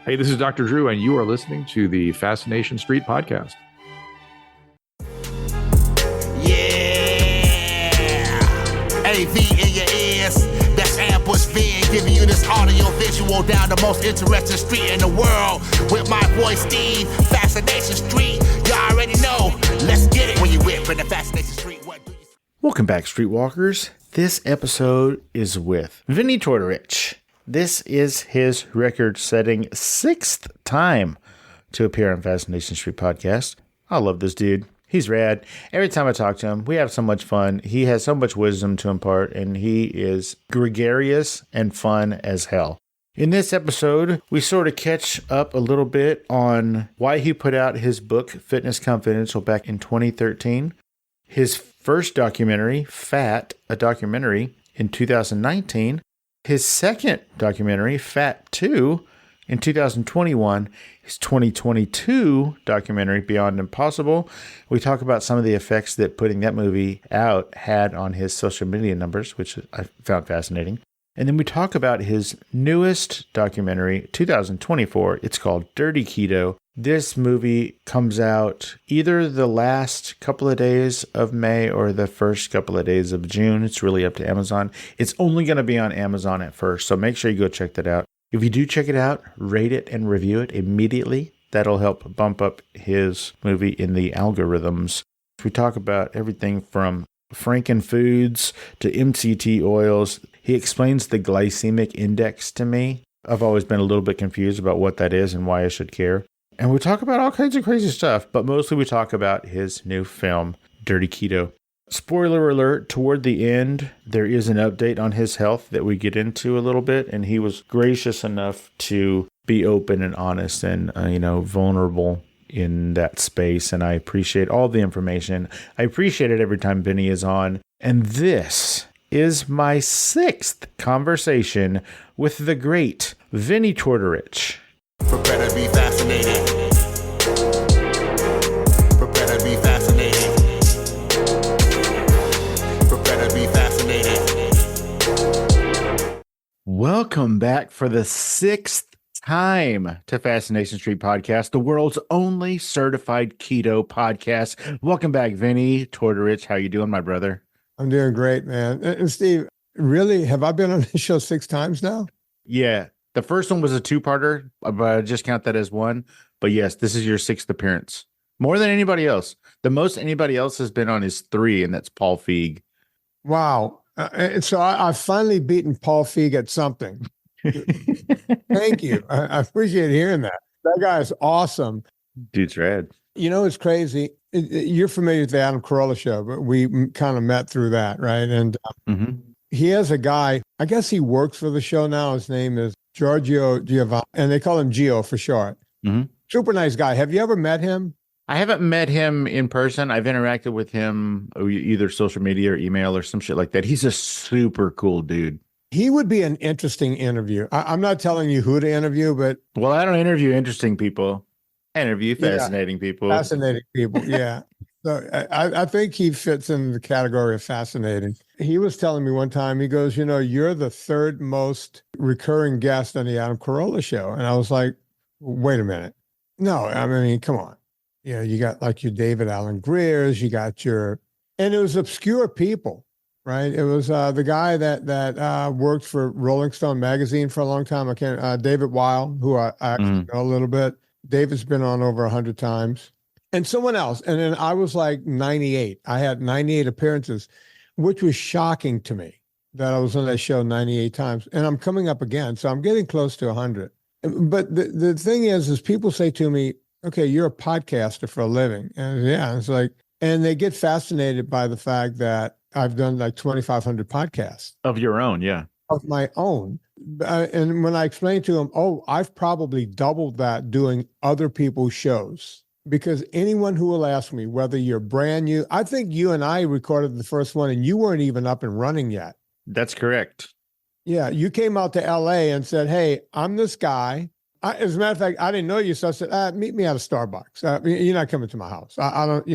Hey, this is Dr. Drew, and you are listening to the Fascination Street podcast. Yeah, AV in your ears. That's Ambush Vin giving you this audio visual down the most interesting street in the world with my boy Steve. Fascination Street, you already know. Let's get it when you whip in the Fascination Street. What do you? Welcome back, Streetwalkers. This episode is with Vinnie Tortorich. This is his record-setting 6th time to appear on Fascination Street podcast. I love this dude. He's rad. Every time I talk to him, we have so much fun. He has so much wisdom to impart, and he is gregarious and fun as hell. In this episode, we sort of catch up a little bit on why he put out his book, Fitness Confidential, back in 2013. His first documentary, Fat, a documentary, in 2019. His second documentary, Fat 2, in 2021. His 2022 documentary, Beyond Impossible. We talk about some of the effects that putting that movie out had on his social media numbers, which I found fascinating. And then we talk about his newest documentary, 2024. It's called Dirty Keto. This movie comes out either the last couple of days of May or the first couple of days of June. It's really up to Amazon. It's only going to be on Amazon at first, so make sure you go check that out. If you do check it out, rate it and review it immediately. That'll help bump up his movie in the algorithms. We talk about everything from Frankenfoods to MCT oils. He explains the glycemic index to me. I've always been a little bit confused about what that is and why I should care. And we talk about all kinds of crazy stuff, but mostly we talk about his new film, Dirty Keto. Spoiler alert, toward the end, there is an update on his health that we get into a little bit, and he was gracious enough to be open and honest and, vulnerable in that space, and I appreciate all the information. I appreciate it every time Vinnie is on, and this is my 6th conversation with the great Vinnie Tortorich. Prepare to be fascinated. Prepare to be fascinated. Prepare to be fascinated. Welcome back for the 6th time to Fascination Street podcast, the world's only certified keto podcast. Welcome back, Vinnie Tortorich. How you doing, my brother? I'm doing great, man. And Steve, really, have I been on this show 6 times now? Yeah. The first one was a 2-parter, but I just count that as one. But yes, this is your 6th appearance. More than anybody else. The most anybody else has been on is 3, and that's Paul Feig. Wow. And so I've finally beaten Paul Feig at something. Thank you. I appreciate hearing that. That guy is awesome. Dude's rad. You know, it's crazy. You're familiar with the Adam Carolla show, but we kind of met through that, right? And he has a guy, I guess he works for the show now. His name is Giorgio Giovanni, and they call him Gio for short. Super nice guy. Have you ever met him? I haven't met him in person. I've interacted with him either social media or email or some shit like that. He's a super cool dude. He would be an interesting interview. I'm not telling you who to interview, but... Well, I don't interview interesting people. I interview fascinating people. Fascinating people, yeah. So I think he fits in the category of fascinating. He was telling me one time, he goes, you're the 3rd most recurring guest on the Adam Carolla show. And I was like, wait a minute. No, I mean, come on. You got like your David Allen Greers, you got and it was obscure people, right? It was the guy that worked for Rolling Stone magazine for a long time. David Weil, who I actually know a little bit. David's been on over 100 times. And someone else. And then I was like 98. I had 98 appearances, which was shocking to me that I was on that show 98 times. And I'm coming up again. So I'm getting close to 100. But the thing is people say to me, okay, you're a podcaster for a living. And yeah, it's like, and they get fascinated by the fact that I've done like 2,500 podcasts. Of your own, yeah. Of my own. And when I explain to them, I've probably doubled that doing other people's shows. Because anyone who will ask me whether you're brand new, I think you and I recorded the first one and you weren't even up and running yet. That's correct. Yeah, you came out to LA and said, hey, I'm this guy. As a matter of fact, I didn't know you, so I said, meet me at a Starbucks. You're not coming to my house. I don't,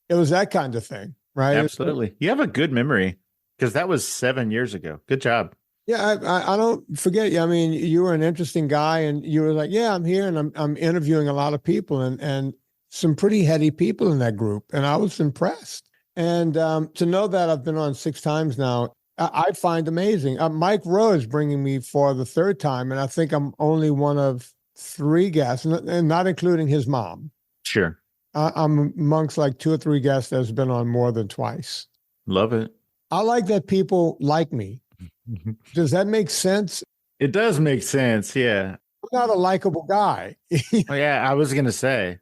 it was that kind of thing, right? Absolutely. You have a good memory because that was 7 years ago. Good job. Yeah, I don't forget you. I mean, you were an interesting guy, and you were like, "Yeah, I'm here, and I'm interviewing a lot of people, and some pretty heady people in that group," and I was impressed. And to know that I've been on 6 times now, I find amazing. Mike Rowe is bringing me for the third time, and I think I'm only one of 3 guests, and not including his mom. Sure. I'm amongst like 2 or 3 guests that's been on more than twice. Love it. I like that people like me. Does that make sense? It does make sense. Yeah. I'm not a likable guy. Oh, yeah. I was going to say.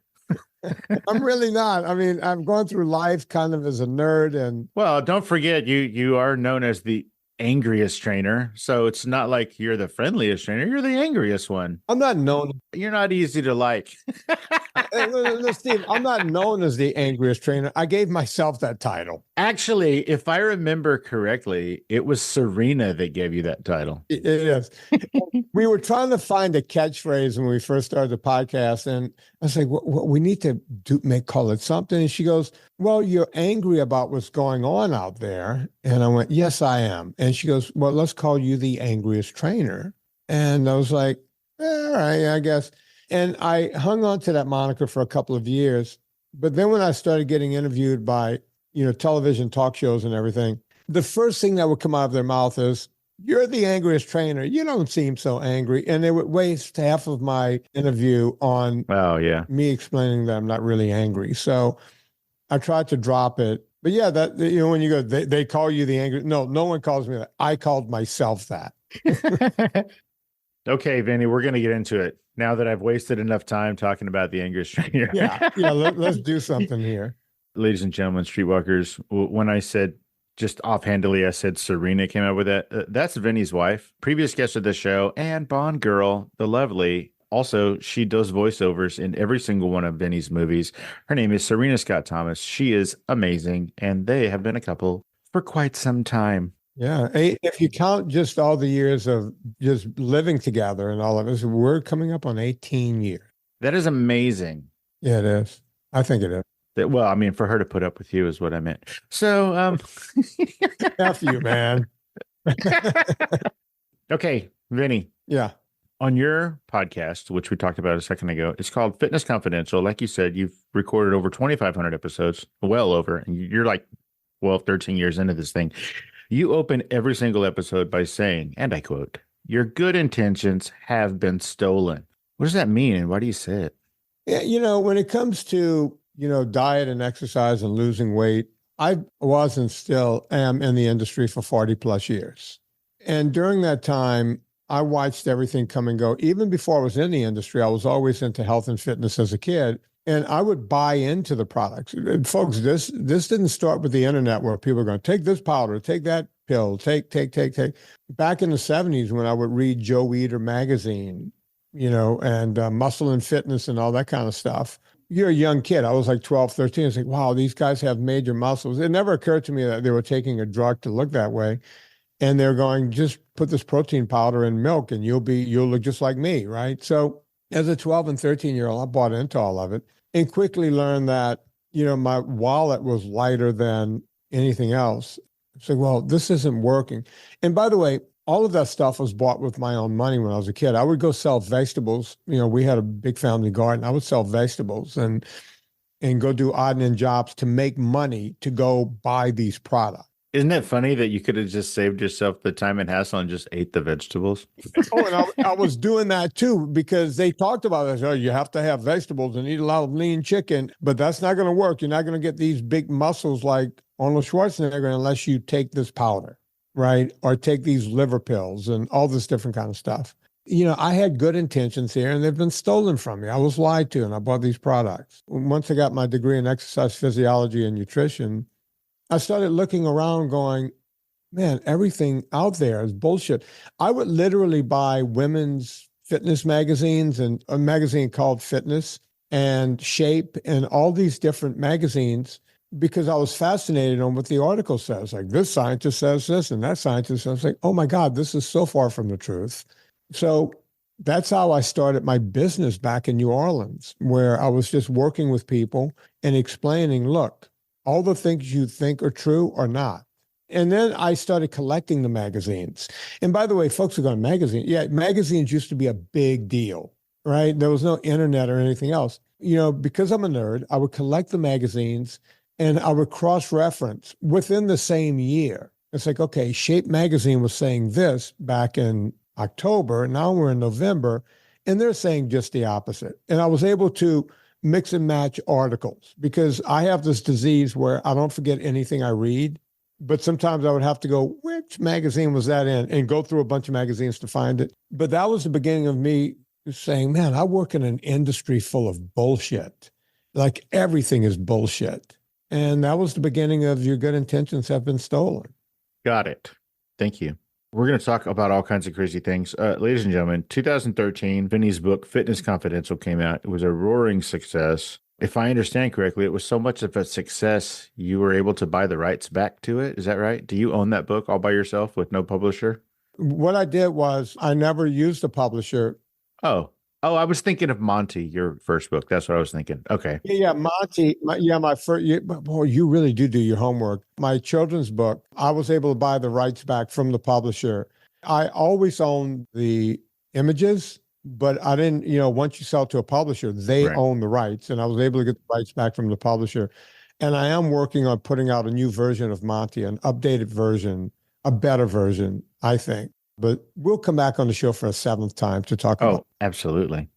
I'm really not. I mean, I'm going through life kind of as a nerd, and Well, don't forget you are known as the angriest trainer. So it's not like you're the friendliest trainer. You're the angriest one. I'm not known. You're not easy to like. Steve, I'm not known as the angriest trainer. I gave myself that title. Actually, if I remember correctly, it was Serena that gave you that title. It is. We were trying to find a catchphrase when we first started the podcast, and I was like, we need to call it something." And she goes, "Well, you're angry about what's going on out there." And I went, "Yes, I am." And she goes, "Well, let's call you the angriest trainer." And I was like, "All right, I guess." And I hung on to that moniker for a couple of years. But then when I started getting interviewed by, television talk shows and everything, the first thing that would come out of their mouth is, "You're the angriest trainer. You don't seem so angry." And they would waste half of my interview on me explaining that I'm not really angry. So I tried to drop it. But yeah, that, when you go, they call you the angry. No one calls me that. I called myself that. Okay, Vinny, we're going to get into it now that I've wasted enough time talking about the angriest trainer. Yeah. Let's do something here. Ladies and gentlemen, streetwalkers, when I said just offhandedly, I said Serena came up with that. That's Vinny's wife, previous guest of the show, and Bond girl, the lovely. Also, she does voiceovers in every single one of Vinny's movies. Her name is Serena Scott Thomas. She is amazing, and they have been a couple for quite some time. Yeah. If you count just all the years of just living together and all of us, we're coming up on 18 years. That is amazing. Yeah, it is. I think it is. Well, I mean, for her to put up with you is what I meant. So, F you, man. Okay, Vinny. Yeah. On your podcast, which we talked about a second ago, it's called Fitness Confidential. Like you said, you've recorded over 2,500 episodes, well over, and you're like 12, 13 years into this thing. You open every single episode by saying, and I quote, "Your good intentions have been stolen." What does that mean, and why do you say it? Yeah, when it comes to, diet and exercise and losing weight, I was and still am in the industry for 40 plus years. And during that time, I watched everything come and go. Even before I was in the industry, I was always into health and fitness as a kid. And I would buy into the products. And folks, this didn't start with the internet where people are going, "Take this powder, take that pill, take. Back in the 70s when I would read Joe Eater magazine, and Muscle and Fitness and all that kind of stuff. You're a young kid. I was like 12, 13. It's like, wow, these guys have major muscles. It never occurred to me that they were taking a drug to look that way. And they're going, "Just put this protein powder in milk and you'll look just like me," right? So as a 12 and 13-year-old, I bought into all of it and quickly learned that, my wallet was lighter than anything else. So, well, this isn't working. And by the way, all of that stuff was bought with my own money when I was a kid. I would go sell vegetables. We had a big family garden. I would sell vegetables and go do odd and end jobs to make money to go buy these products. Isn't it funny that you could have just saved yourself the time and hassle and just ate the vegetables? Oh, and I was doing that too, because they talked about it. Oh, you have to have vegetables and eat a lot of lean chicken, but that's not going to work. You're not going to get these big muscles like Arnold Schwarzenegger unless you take this powder, right? Or take these liver pills and all this different kind of stuff. I had good intentions here and they've been stolen from me. I was lied to and I bought these products. Once I got my degree in exercise physiology and nutrition, I started looking around going, man, everything out there is bullshit. I would literally buy women's fitness magazines and a magazine called Fitness and Shape and all these different magazines because I was fascinated on what the article says. Like, this scientist says this and that scientist says, like, oh my God, this is so far from the truth. So that's how I started my business back in New Orleans, where I was just working with people and explaining, look, all the things you think are true are not. And then I started collecting the magazines. And by the way, folks are going, magazine. Yeah, magazines used to be a big deal, right? There was no internet or anything else. Because I'm a nerd, I would collect the magazines and I would cross-reference within the same year. It's like, okay, Shape magazine was saying this back in October. Now we're in November, and they're saying just the opposite. And I was able to mix and match articles because I have this disease where I don't forget anything I read. But sometimes I would have to go, which magazine was that in? And go through a bunch of magazines to find it. But that was the beginning of me saying, man, I work in an industry full of bullshit. Like everything is bullshit. And that was the beginning of your good intentions have been stolen. Got it. Thank you. We're going to talk about all kinds of crazy things. Ladies and gentlemen, 2013, Vinnie's book, Fitness Confidential, came out. It was a roaring success. If I understand correctly, it was so much of a success, you were able to buy the rights back to it. Is that right? Do you own that book all by yourself with no publisher? What I did was I never used a publisher. Oh, I was thinking of Monty, your first book. That's what I was thinking. Okay. Yeah, Monty. My first. Boy, you really do your homework. My children's book, I was able to buy the rights back from the publisher. I always owned the images, but I didn't. Once you sell to a publisher, they own the rights, and I was able to get the rights back from the publisher. And I am working on putting out a new version of Monty, an updated version, a better version, I think. But we'll come back on the show for a seventh time to talk about. Oh, absolutely.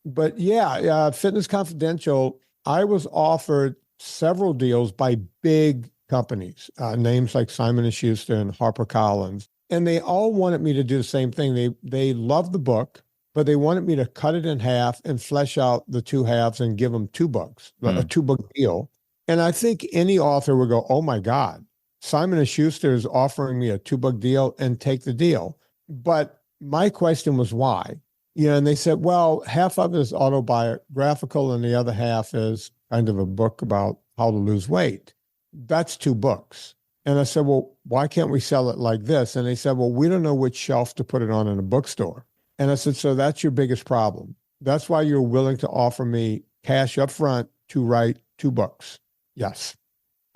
But yeah, Fitness Confidential, I was offered several deals by big companies, names like Simon & Schuster and HarperCollins. And they all wanted me to do the same thing. They loved the book, but they wanted me to cut it in half and flesh out the two halves and give them 2 books, a 2-book deal. And I think any author would go, oh my God, Simon & Schuster is offering me a 2-book deal, and take the deal. But my question was why? And they said, well, half of it is autobiographical and the other half is kind of a book about how to lose weight. That's 2 books. And I said, well, why can't we sell it like this? And they said, well, we don't know which shelf to put it on in a bookstore. And I said, so that's your biggest problem. That's why you're willing to offer me cash up front to write 2 books. Yes.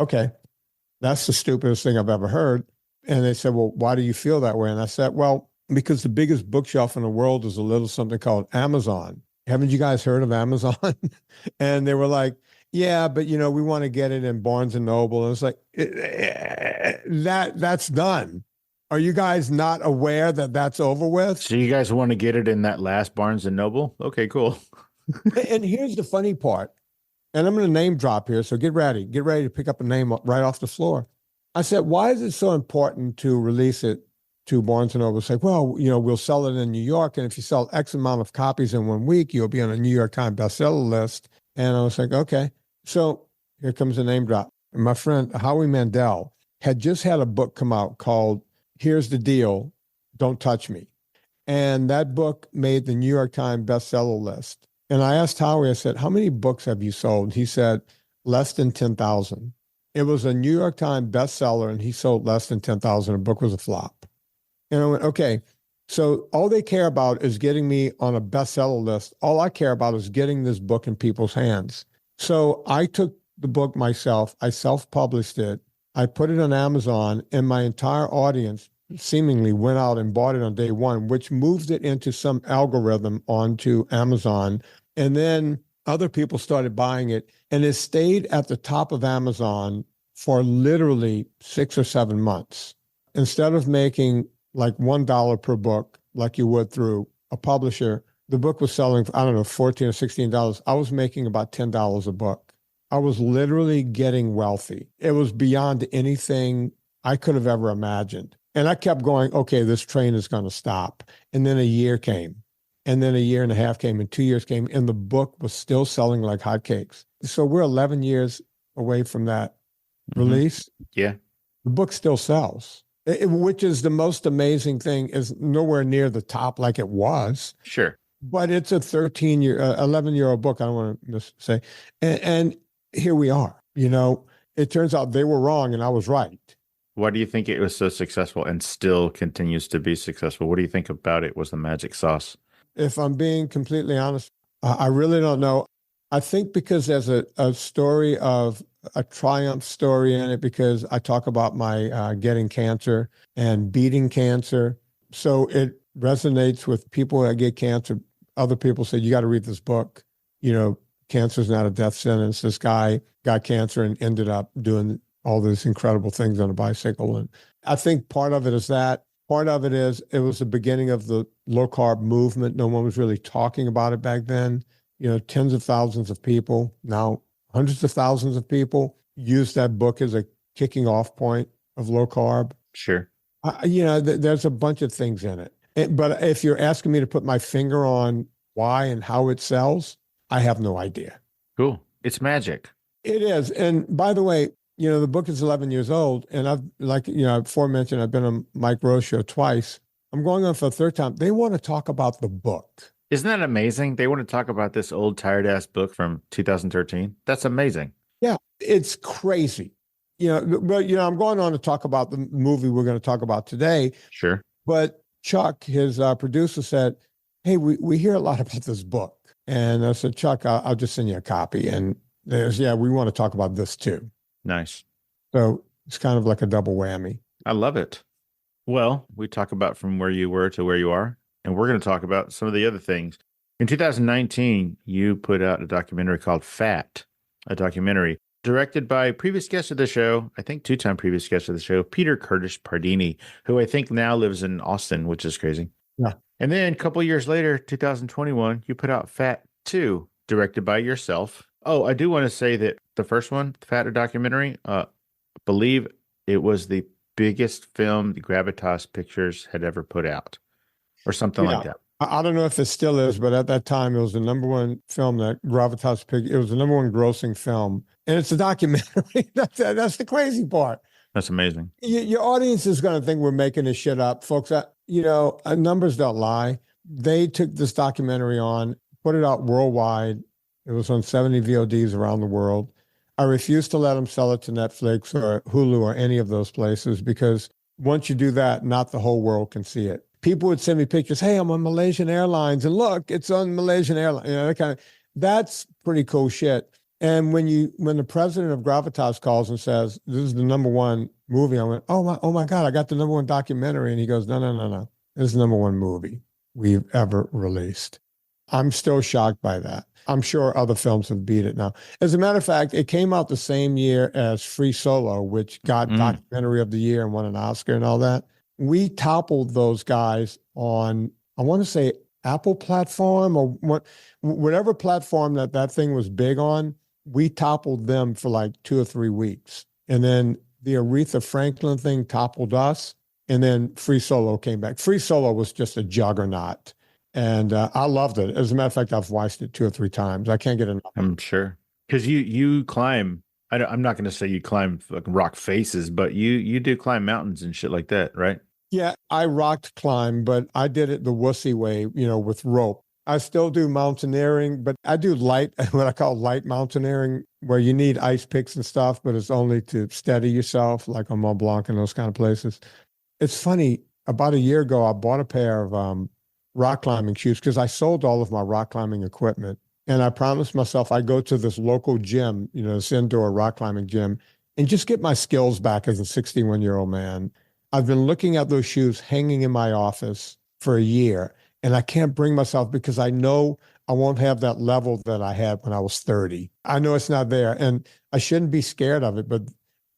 Okay. That's the stupidest thing I've ever heard. And they said, well, why do you feel that way? And I said, well, because the biggest bookshelf in the world is a little something called Amazon. Haven't you guys heard of Amazon? And they were like, yeah, but we want to get it in Barnes and Noble. And it's like, that's done. Are you guys not aware that that's over with? So you guys want to get it in that last Barnes and Noble? Okay, cool. And here's the funny part. And I'm going to name drop here. So get ready to pick up a name right off the floor. I said, why is it so important to release it to Barnes & Noble? It's like, well, we'll sell it in New York. And if you sell X amount of copies in 1 week, you'll be on a New York Times bestseller list. And I was like, okay. So here comes a name drop. And my friend, Howie Mandel, had just had a book come out called Here's the Deal, Don't Touch Me. And that book made the New York Times bestseller list. And I asked Howie, I said, how many books have you sold? He said, less than 10,000. It was a New York Times bestseller, and he sold less than 10,000. The book was a flop. And I went, okay, so all they care about is getting me on a bestseller list. All I care about is getting this book in people's hands. So I took the book myself. I self-published it. I put it on Amazon, and my entire audience seemingly went out and bought it on day one, which moved it into some algorithm onto Amazon. And then other people started buying it, and it stayed at the top of Amazon for literally 6 or 7 months. Instead of making like $1 per book, like you would through a publisher, the book was selling for, I don't know, $14 or $16. I was making about $10 a book. I was literally getting wealthy. It was beyond anything I could have ever imagined. And I kept going, okay, this train is going to stop. And then a year came. And then a year and a half came, and 2 years came, and the book was still selling like hotcakes. So we're 11 years away from that release. Yeah. The book still sells, which is the most amazing thing, is nowhere near the top like it was. Sure. But it's a 11-year-old book, I don't want to say. And here we are. It turns out they were wrong and I was right. Why do you think it was so successful and still continues to be successful? What do you think about it was the magic sauce? If I'm being completely honest, I really don't know. I think because there's a story of a triumph story in it, because I talk about my getting cancer and beating cancer. So it resonates with people that get cancer. Other people say, you got to read this book. Cancer is not a death sentence. This guy got cancer and ended up doing all these incredible things on a bicycle. And I think part of it is that. Part of it is it was the beginning of the low carb movement. No one was really talking about it back then. Tens of thousands of people, now hundreds of thousands of people use that book as a kicking off point of low carb. Sure. There's a bunch of things in it. But if you're asking me to put my finger on why and how it sells, I have no idea. Cool. It's magic. It is. And by the way, the book is 11 years old, and I've, aforementioned, I've been on Mike Rowe's show twice. I'm going on for a third time. They want to talk about the book. Isn't that amazing? They want to talk about this old tired ass book from 2013. That's amazing. Yeah, it's crazy. But I'm going on to talk about the movie we're going to talk about today. Sure. But Chuck, his producer, said, hey, we hear a lot about this book. And I said, Chuck, I'll just send you a copy. And we want to talk about this too. Nice. So it's kind of like a double whammy. I love it. Well, we talk about from where you were to where you are, and we're going to talk about some of the other things. In 2019, you put out a documentary called Fat, a documentary directed by previous guest of the show, I think two-time previous guest of the show, Peter Curtis Pardini, who I think now lives in Austin, which is crazy. Yeah. And then a couple of years later, 2021, you put out Fat 2, directed by yourself. Oh, I do want to say that the first one, the Fat documentary, I believe it was the biggest film the Gravitas Pictures had ever put out, or something like that. I don't know if it still is, but at that time, it was the number one film that Gravitas Pictures, it was the number one grossing film. And it's a documentary. That's the crazy part. That's amazing. Your audience is going to think we're making this shit up. Folks, numbers don't lie. They took this documentary on, put it out worldwide. It was on 70 VODs around the world. I refuse to let them sell it to Netflix or Hulu or any of those places, because once you do that, not the whole world can see it. People would send me pictures. Hey, I'm on Malaysian Airlines, and look, it's on Malaysian Airlines. That's pretty cool shit. And when the president of Gravitas calls and says, this is the number one movie, I went, oh my God, I got the number one documentary. And he goes, no. This is the number one movie we've ever released. I'm still shocked by that. I'm sure other films have beat it now. As a matter of fact, it came out the same year as Free Solo, which got Documentary of the Year and won an Oscar and all that. We toppled those guys on, I want to say, Apple platform or whatever platform that thing was big on. We toppled them for like 2 or 3 weeks. And then the Aretha Franklin thing toppled us. And then Free Solo came back. Free Solo was just a juggernaut. And I loved it. As a matter of fact, I've watched it 2 or 3 times. I can't get enough. I'm sure. Because you climb, I'm not going to say you climb rock faces, but you do climb mountains and shit like that, right? Yeah, I rocked climb, but I did it the wussy way, with rope. I still do mountaineering, but I do what I call light mountaineering, where you need ice picks and stuff, but it's only to steady yourself, like on Mont Blanc and those kind of places. It's funny, about a year ago, I bought a pair of rock climbing shoes because I sold all of my rock climbing equipment. And I promised myself I'd go to this local gym, this indoor rock climbing gym, and just get my skills back as a 61-year-old man. I've been looking at those shoes hanging in my office for a year, and I can't bring myself, because I know I won't have that level that I had when I was 30. I know it's not there, and I shouldn't be scared of it. But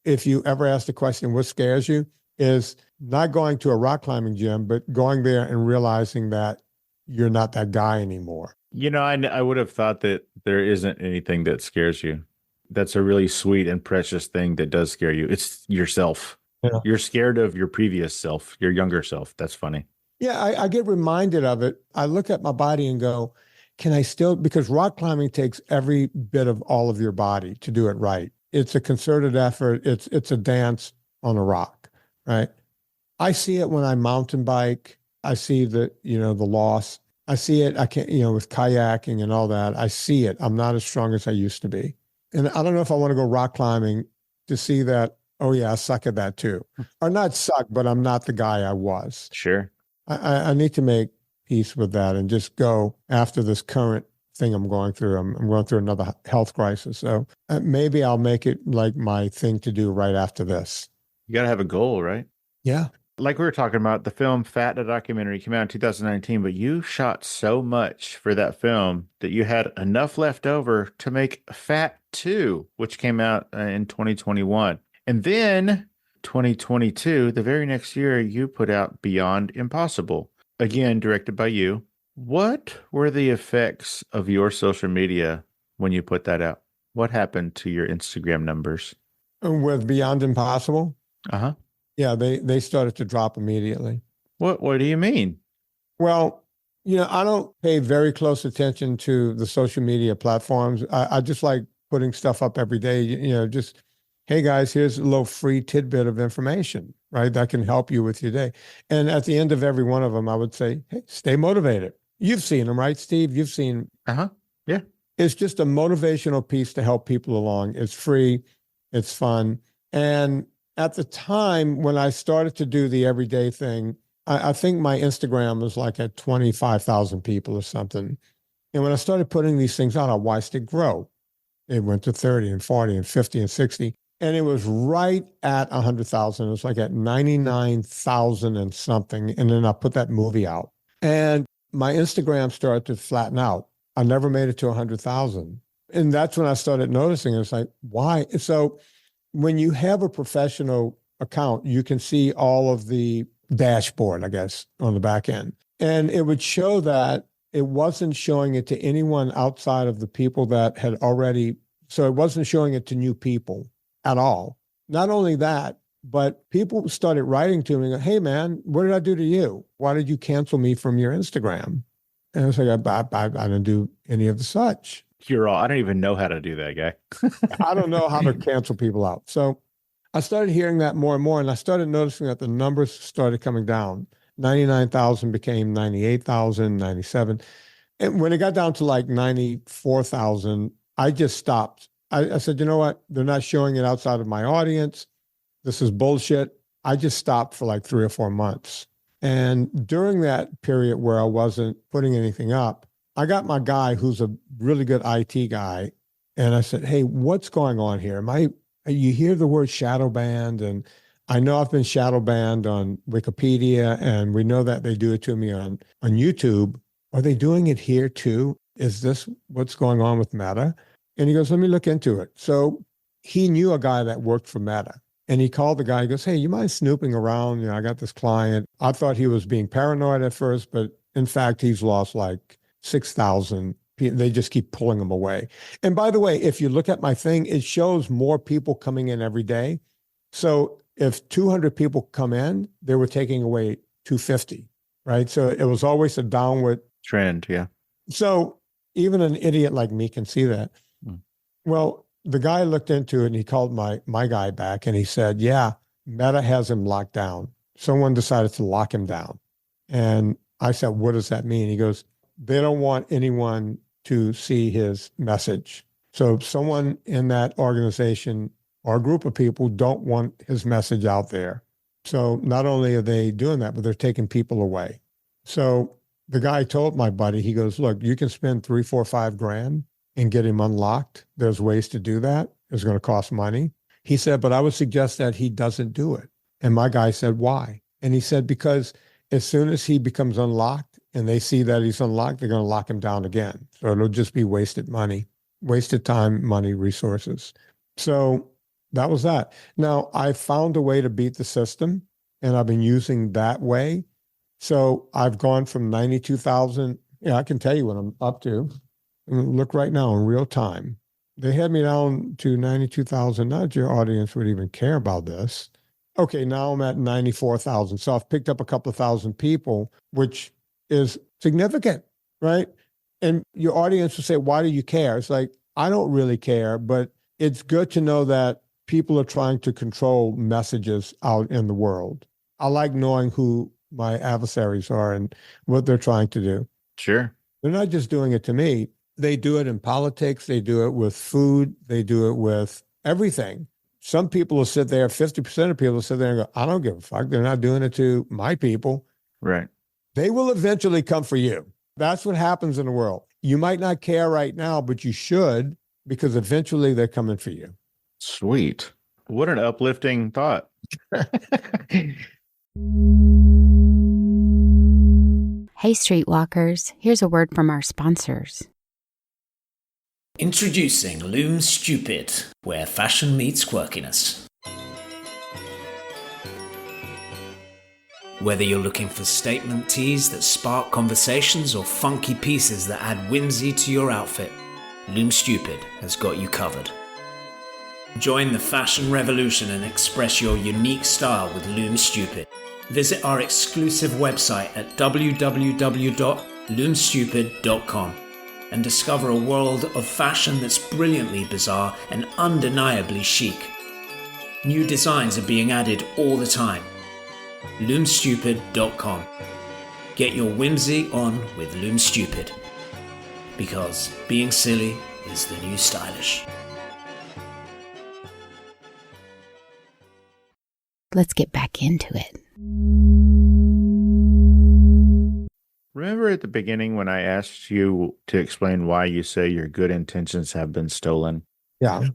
if you ever ask the question, what scares you, is not going to a rock climbing gym, but going there and realizing that you're not that guy anymore. I would have thought that there isn't anything that scares you. That's a really sweet and precious thing that does scare you. It's yourself. Yeah. You're scared of your previous self, your younger self. That's funny. Yeah, I get reminded of it. I look at my body and go, can I still, because rock climbing takes every bit of all of your body to do it right. It's a concerted effort. It's a dance on a rock, right? I see it when I mountain bike. I see the loss. I see it. I can't, with kayaking and all that. I see it. I'm not as strong as I used to be. And I don't know if I want to go rock climbing to see that, oh yeah, I suck at that too. Or not suck, but I'm not the guy I was. Sure. I need to make peace with that and just go after this current thing I'm going through. I'm going through another health crisis. So maybe I'll make it like my thing to do right after this. You got to have a goal, right? Yeah. Like we were talking about, the film Fat, the documentary, came out in 2019, but you shot so much for that film that you had enough left over to make Fat 2, which came out in 2021. And then 2022, the very next year, you put out Beyond Impossible, again, directed by you. What were the effects of your social media when you put that out? What happened to your Instagram numbers? With Beyond Impossible? Uh-huh. Yeah, they started to drop immediately. What do you mean? Well, I don't pay very close attention to the social media platforms. I just like putting stuff up every day, just, hey guys, here's a little free tidbit of information, right? That can help you with your day. And at the end of every one of them, I would say, hey, stay motivated. You've seen them, right, Steve? You've seen. Uh-huh. Yeah. It's just a motivational piece to help people along. It's free. It's fun. And at the time when I started to do the everyday thing, I think my Instagram was like at 25,000 people or something. And when I started putting these things out, I watched it grow. It went to 30 and 40 and 50 and 60. And it was right at 100,000. It was like at 99,000 and something. And then I put that movie out. And my Instagram started to flatten out. I never made it to 100,000. And that's when I started noticing, it's like, why? So when you have a professional account, you can see all of the dashboard, I guess, on the back end. And it would show that it wasn't showing it to anyone outside of the people that had already, so it wasn't showing it to new people at all. Not only that, but people started writing to me, hey man, what did I do to you? Why did you cancel me from your Instagram? And I was like, I didn't do any of the such. You're all, I don't even know how to do that, guy. I don't know how to cancel people out. So I started hearing that more and more, and I started noticing that the numbers started coming down. 99,000 became 98,000, 97. And when it got down to like 94,000, I just stopped. I said, you know what? They're not showing it outside of my audience. This is bullshit. I just stopped for like 3 or 4 months. And during that period where I wasn't putting anything up, I got my guy who's a really good IT guy. And I said, hey, what's going on here? You hear the word shadow banned, and I know I've been shadow banned on Wikipedia, and we know that they do it to me on YouTube. Are they doing it here too? Is this what's going on with Meta? And he goes, let me look into it. So he knew a guy that worked for Meta. And he called the guy. He goes, hey, you mind snooping around? I got this client. I thought he was being paranoid at first, but in fact, he's lost like 6,000. They just keep pulling them away. And by the way, if you look at my thing, it shows more people coming in every day. So if 200 people come in, they were taking away 250, right? So it was always a downward trend. Yeah. So even an idiot like me can see that. Well, the guy looked into it and he called my guy back and he said, yeah, Meta has him locked down. Someone decided to lock him down. And I said, what does that mean? He goes, they don't want anyone to see his message. So someone in that organization or a group of people don't want his message out there. So not only are they doing that, but they're taking people away. So the guy told my buddy, he goes, look, you can spend $3, $4, $5 and get him unlocked. There's ways to do that. It's going to cost money. He said, but I would suggest that he doesn't do it. And my guy said, why? And he said, because as soon as he becomes unlocked and they see that he's unlocked, they're going to lock him down again. So it'll just be wasted money, wasted time, money, resources. So that was that. Now, I found a way to beat the system, and I've been using that way. So I've gone from 92,000. Yeah, I can tell you what I'm up to. Look right now in real time. They had me down to 92,000. Not your audience would even care about this. Okay, now I'm at 94,000. So I've picked up a couple of thousand people, which is significant, right? And your audience will say, why do you care? It's like, I don't really care, but it's good to know that people are trying to control messages out in the world. I like knowing who my adversaries are and what they're trying to do. Sure. They're not just doing it to me. They do it in politics. They do it with food. They do it with everything. Some people will sit there, 50% of people will sit there and go, I don't give a fuck. They're not doing it to my people. Right. They will eventually come for you. That's what happens in the world. You might not care right now, but you should, because eventually they're coming for you. Sweet. What an uplifting thought. Hey, Streetwalkers, here's a word from our sponsors. Introducing Loom Stupid, where fashion meets quirkiness. Whether you're looking for statement tees that spark conversations or funky pieces that add whimsy to your outfit, Loom Stupid has got you covered. Join the fashion revolution and express your unique style with Loom Stupid. Visit our exclusive website at www.loomstupid.com and discover a world of fashion that's brilliantly bizarre and undeniably chic. New designs are being added all the time. loomstupid.com. Get your whimsy on with Loom Stupid, because being silly is the new stylish. Let's get back into it. Remember at the beginning when I asked you to explain why you say your good intentions have been stolen? Yeah.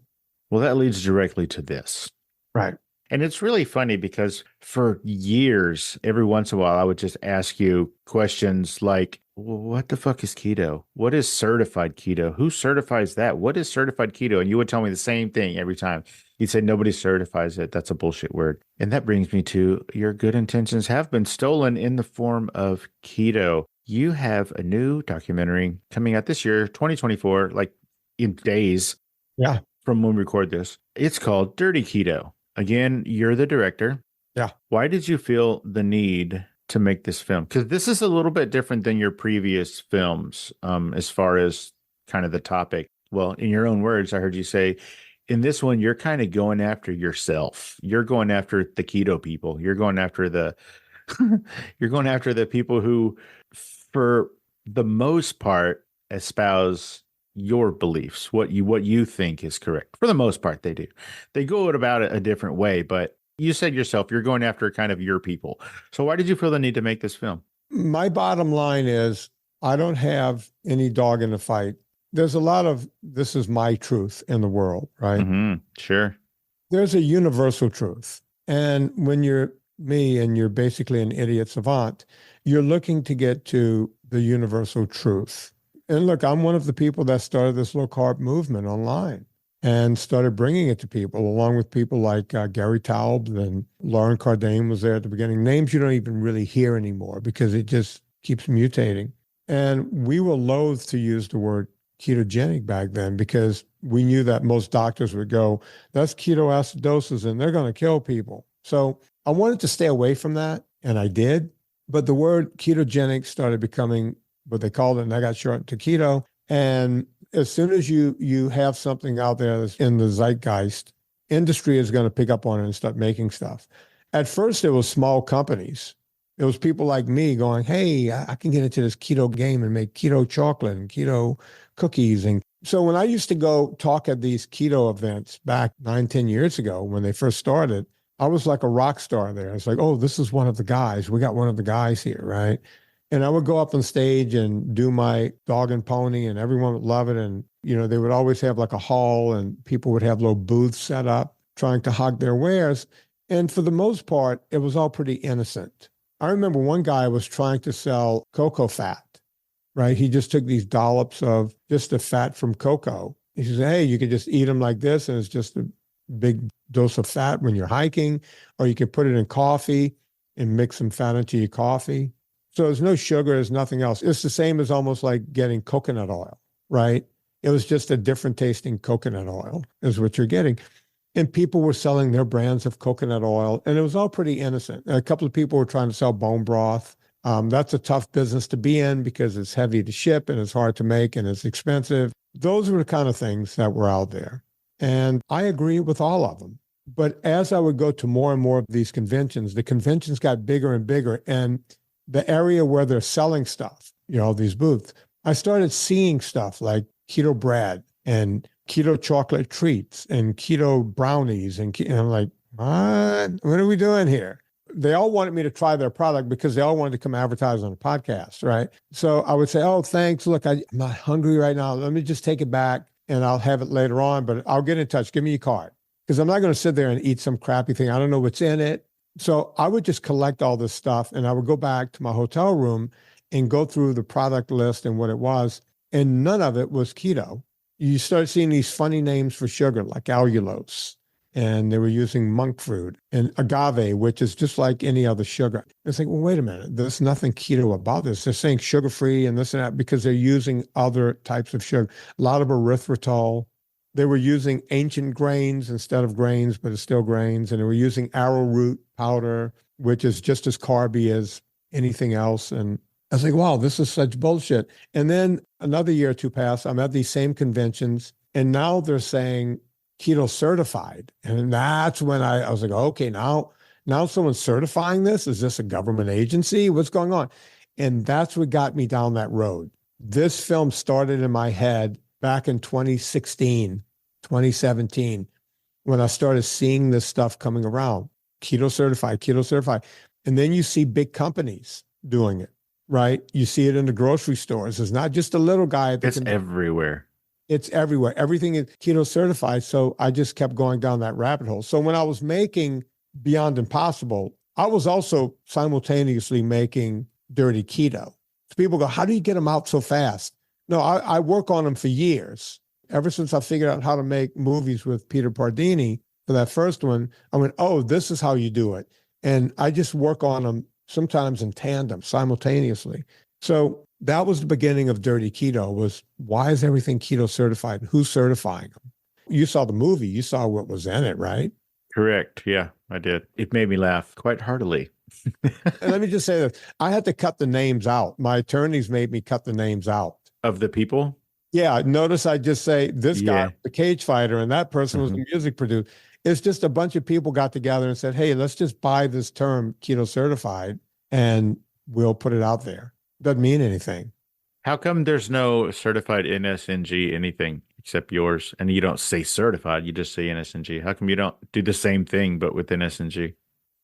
Well, that leads directly to this. Right. And it's really funny because for years, every once in a while, I would just ask you questions like, well, what the fuck is keto? What is certified keto? Who certifies that? What is certified keto? And you would tell me the same thing every time. You'd say, nobody certifies it. That's a bullshit word. And that brings me to your good intentions have been stolen in the form of keto. You have a new documentary coming out this year, 2024, like in days from when we record this. It's called Dirty Keto. Again, you're the director. Yeah. Why did you feel the need to make this film? Because this is a little bit different than your previous films as far as kind of the topic. Well, in your own words, I heard you say, in this one, you're kind of going after yourself. You're going after the keto people. You're going after the you're going after the people who, for the most part, espouse your beliefs, what you think is correct. For the most part, they do. They go about it a different way, but you said yourself, you're going after kind of your people. So why did you feel the need to make this film? My bottom line is I don't have any dog in the fight. There's a lot of, this is my truth in the world, right? Mm-hmm. Sure. There's a universal truth. And when you're me and you're basically an idiot savant, you're looking to get to the universal truth. And look, I'm one of the people that started this low carb movement online and started bringing it to people, along with people like Gary Taub and Lauren Cardane was there at the beginning. Names you don't even really hear anymore because it just keeps mutating. And we were loath to use the word ketogenic back then because we knew that most doctors would go, that's ketoacidosis and they're going to kill people. So I wanted to stay away from that, and I did. But the word ketogenic started becoming what they called it, and I got shortened to keto. And as soon as you have something out there that's in the zeitgeist, industry is going to pick up on it and start making stuff. At first, it was small companies. It was people like me going, hey, I can get into this keto game and make keto chocolate and keto cookies. And so when I used to go talk at these keto events back 9-10 years ago, when they first started, I was like a rock star there. It's like, oh, this is one of the guys. We got one of the guys here, right? And I would go up on stage and do my dog and pony, and everyone would love it. And, you know, they would always have like a hall, and people would have little booths set up trying to hog their wares. And for the most part, it was all pretty innocent. I remember one guy was trying to sell cocoa fat, right? He just took these dollops of just the fat from cocoa. He says, hey, you could just eat them like this, and it's just a big dose of fat when you're hiking, or you can put it in coffee and mix some fat into your coffee. So there's no sugar, there's nothing else. It's the same as almost like getting coconut oil, right? It was just a different tasting coconut oil is what you're getting. And people were selling their brands of coconut oil, and it was all pretty innocent. A couple of people were trying to sell bone broth. That's a tough business to be in because it's heavy to ship and it's hard to make and it's expensive. Those were the kind of things that were out there. And I agree with all of them. But as I would go to more and more of these conventions, the conventions got bigger and bigger. And the area where they're selling stuff, you know, these booths, I started seeing stuff like keto bread and keto chocolate treats and keto brownies. And I'm like, what are we doing here? they all wanted me to try their product because they all wanted to come advertise on a podcast, right? So I would say, oh, thanks. Look, I'm not hungry right now. Let me just take it back and I'll have it later on, but I'll get in touch. Give me your card. Because I'm not going to sit there and eat some crappy thing. I don't know what's in it. So I would just collect all this stuff and I would go back to my hotel room and go through the product list and what it was. And none of it was keto. You start seeing these funny names for sugar like allulose. And they were using monk fruit and agave, which is just like any other sugar. It's like, well, wait a minute. There's nothing keto about this. They're saying sugar-free and this and that because they're using other types of sugar. A lot of erythritol. They were using ancient grains instead of grains, but it's still grains. And they were using arrowroot powder, which is just as carby as anything else. And I was like, wow, this is such bullshit. And then another year or two passed. I'm at these same conventions. And now they're saying keto certified. And that's when I was like, okay, now someone's certifying this? Is this a government agency? What's going on? And that's what got me down that road. This film started in my head back in 2016, 2017, when I started seeing this stuff coming around, keto certified. And then you see big companies doing it, right? You see it in the grocery stores. It's not just a little guy. It's everywhere. It's everywhere. Everything is keto certified. So I just kept going down that rabbit hole. So when I was making Beyond Impossible, I was also simultaneously making Dirty Keto. So people go, how do you get them out so fast? No, I work on them for years. Ever since I figured out how to make movies with Peter Pardini for that first one, I went, oh, this is how you do it. And I just work on them sometimes in tandem, simultaneously. So that was the beginning of Dirty Keto, was why is everything keto certified? Who's certifying them? You saw the movie. You saw what was in it, right? Correct. Yeah, I did. It made me laugh quite heartily. And let me just say this. I had to cut the names out. My attorneys made me cut the names out. Of the people? Yeah. Notice I just say this guy, the cage fighter, and that person was the music producer. It's just a bunch of people got together and said, hey, let's just buy this term keto certified and we'll put it out there. Doesn't mean anything. How come there's no certified NSNG anything except yours? And you don't say certified, you just say NSNG. How come you don't do the same thing but with NSNG?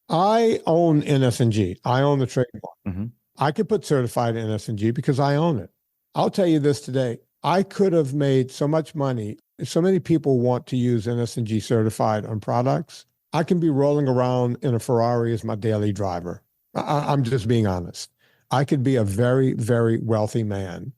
I own NSNG. I own the trademark. I could put certified NSNG because I own it. I'll tell you this today. I could have made so much money. So many people want to use NSNG certified on products. I can be rolling around in a Ferrari as my daily driver. I'm just being honest. I could be a very, very wealthy man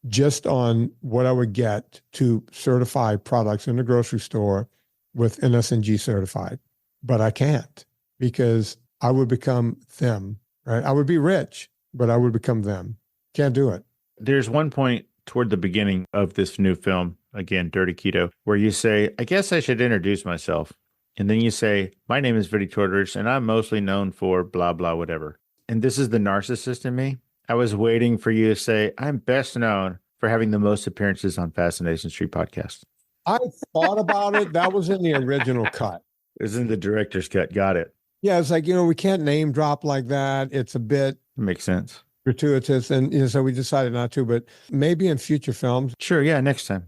just on what I would get to certify products in the grocery store with NSNG certified. But I can't because I would become them, right? I would be rich, but I would become them. Can't do it. There's one point toward the beginning of this new film, again, Dirty Keto, where you say, I guess I should introduce myself. And then you say, my name is Vinnie Tortorich, and I'm mostly known for blah, blah, whatever. And this is the narcissist in me. I was waiting for you to say, I'm best known for having the most appearances on Fascination Street podcast. I thought about it. That was in the original cut. It was in the director's cut. Got it. Yeah, it's like, we can't name drop like that. It's a bit Makes sense. gratuitous. And so we decided not to, but maybe in future films. Sure. Yeah. Next time.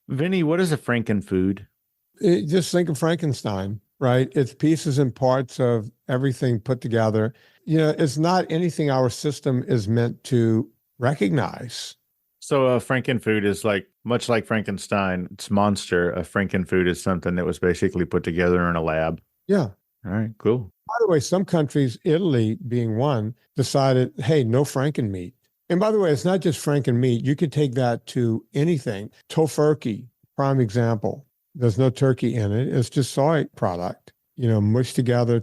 Vinny, what is a Frankenfood? Just think of Frankenstein, right? It's pieces and parts of everything put together. It's not anything our system is meant to recognize. So a Frankenfood is much like Frankenstein, it's monster. A Frankenfood is something that was basically put together in a lab. Yeah. All right, cool. By the way, some countries, Italy being one, decided, hey, no Frankenmeat. And by the way, it's not just Frankenmeat. You could take that to anything. Tofurkey, prime example. There's no turkey in it. It's just soy product, mushed together,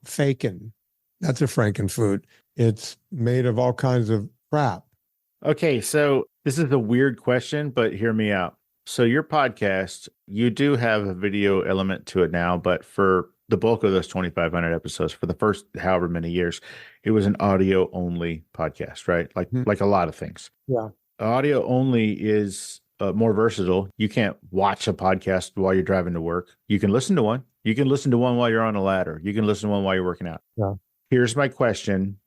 fakin. That's a Frankenfood. It's made of all kinds of crap. Okay, so this is a weird question, but hear me out. So your podcast, you do have a video element to it now, but for the bulk of those 2,500 episodes, for the first however many years, it was an audio only podcast, right? Like a lot of things. Yeah. Audio only is more versatile. You can't watch a podcast while you're driving to work. You can listen to one. You can listen to one while you're on a ladder. You can listen to one while you're working out. Yeah. Here's my question.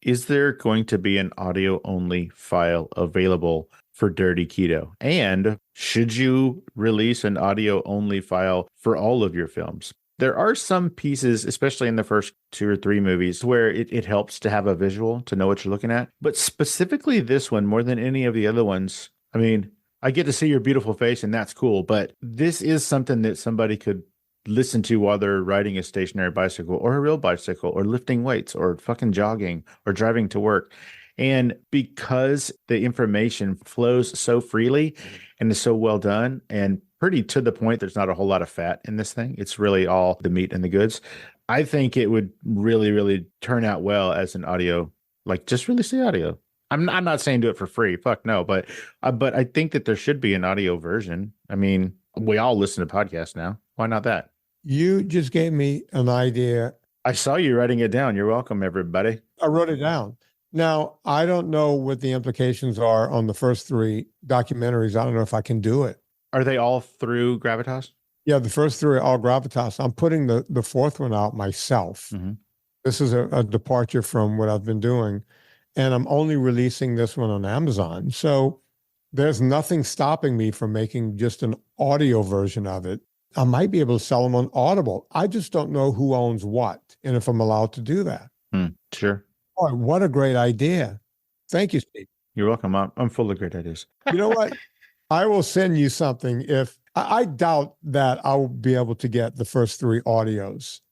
Is there going to be an audio only file available for Dirty Keto? And should you release an audio only file for all of your films? There are some pieces, especially in the first 2 or 3 movies, where it helps to have a visual to know what you're looking at. But specifically this one, more than any of the other ones, I mean, I get to see your beautiful face and that's cool, but this is something that somebody could listen to while they're riding a stationary bicycle or a real bicycle or lifting weights or fucking jogging or driving to work. And because the information flows so freely and is so well done and pretty to the point, there's not a whole lot of fat in this thing. It's really all the meat and the goods. I think it would really, really turn out well as an audio, like just really see audio. I'm not saying do it for free. Fuck no. But I think that there should be an audio version. I mean, we all listen to podcasts now. Why not that? You just gave me an idea. I saw you writing it down. You're welcome, everybody. I wrote it down. Now, I don't know what the implications are on the first 3 documentaries. I don't know if I can do it. Are they all through Gravitas? Yeah, the first 3 are all Gravitas. I'm putting the 4th one out myself. Mm-hmm. This is a departure from what I've been doing. And I'm only releasing this one on Amazon. So there's nothing stopping me from making just an audio version of it. I might be able to sell them on Audible. I just don't know who owns what and if I'm allowed to do that. Sure. Boy, what a great idea. Thank you, Steve. You're welcome. I'm full of great ideas. You know what? I will send you something if I doubt that I will be able to get the first 3 audios.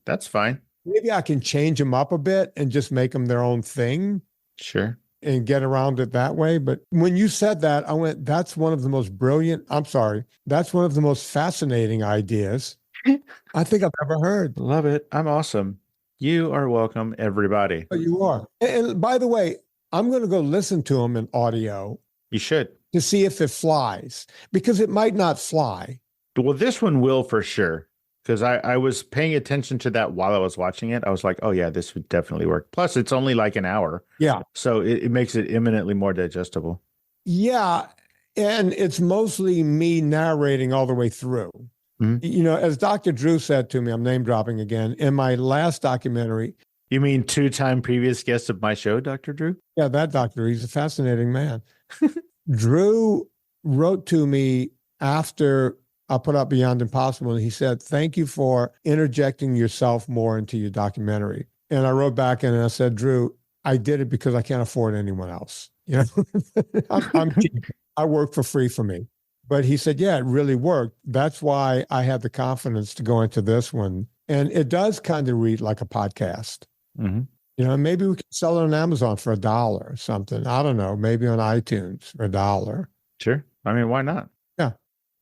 That's fine. Maybe I can change them up a bit and just make them their own thing. Sure. And get around it that way. But when you said that, I went, that's one of the most that's one of the most fascinating ideas I think I've ever heard. Love it. I'm awesome. You are welcome, everybody. Oh, you are. And by the way, I'm going to go listen to them in audio. You should. To see if it flies, because it might not fly. Well, this one will for sure. Because I was paying attention to that while I was watching it. I was like, oh, yeah, this would definitely work. Plus, it's only like an hour. Yeah. So it makes it imminently more digestible. Yeah. And it's mostly me narrating all the way through. Mm-hmm. You know, as Dr. Drew said to me, I'm name dropping again, in my last documentary. You mean 2-time previous guest of my show, Dr. Drew? Yeah, that doctor. He's a fascinating man. Drew wrote to me after I put up Beyond Impossible, and he said, thank you for interjecting yourself more into your documentary. And I wrote back and I said, Drew, I did it because I can't afford anyone else. You know, I'm cheap. I work for free for me. But he said, yeah, it really worked. That's why I had the confidence to go into this one. And it does kind of read like a podcast. Mm-hmm. You know, maybe we could sell it on Amazon for $1 or something. I don't know, maybe on iTunes for $1. Sure. I mean, why not? Yeah.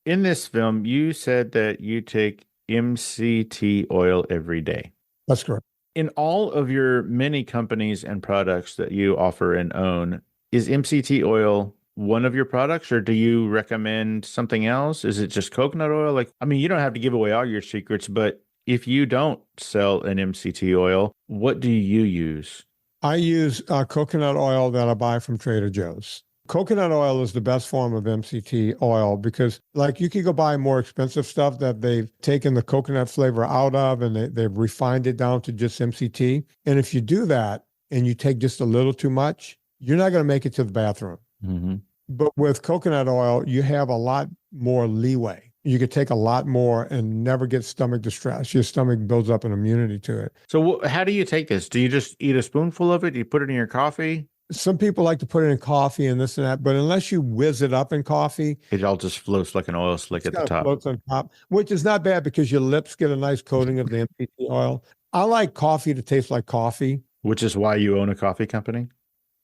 In this film, you said that you take MCT oil every day. That's correct. In all of your many companies and products that you offer and own, is MCT oil one of your products, or do you recommend something else? Is it just coconut oil? Like, I mean, you don't have to give away all your secrets, but if you don't sell an MCT oil, what do you use? I use coconut oil that I buy from Trader Joe's. Coconut oil is the best form of MCT oil because, like, you could go buy more expensive stuff that they've taken the coconut flavor out of and they've refined it down to just MCT. And if you do that and you take just a little too much, you're not going to make it to the bathroom. Mm-hmm. But with coconut oil, you have a lot more leeway. You could take a lot more and never get stomach distress. Your stomach builds up an immunity to it. So how do you take this? Do you just eat a spoonful of it? Do you put it in your coffee? Some people like to put it in coffee and this and that, but unless you whiz it up in coffee, it all just floats like an oil slick at the top. Floats on top, which is not bad because your lips get a nice coating of the MCT oil. I like coffee to taste like coffee. Which is why you own a coffee company?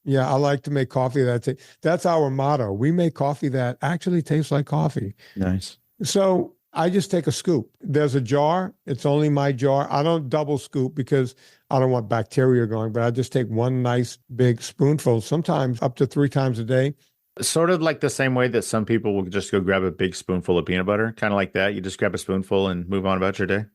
Yeah, I like to make coffee that's our motto. We make coffee that actually tastes like coffee. Nice. So I just take a scoop. There's a jar. It's only my jar. I don't double scoop because I don't want bacteria going, but I just take one nice big spoonful, sometimes up to 3 times a day. Sort of like the same way that some people will just go grab a big spoonful of peanut butter, kind of like that. You just grab a spoonful and move on about your day.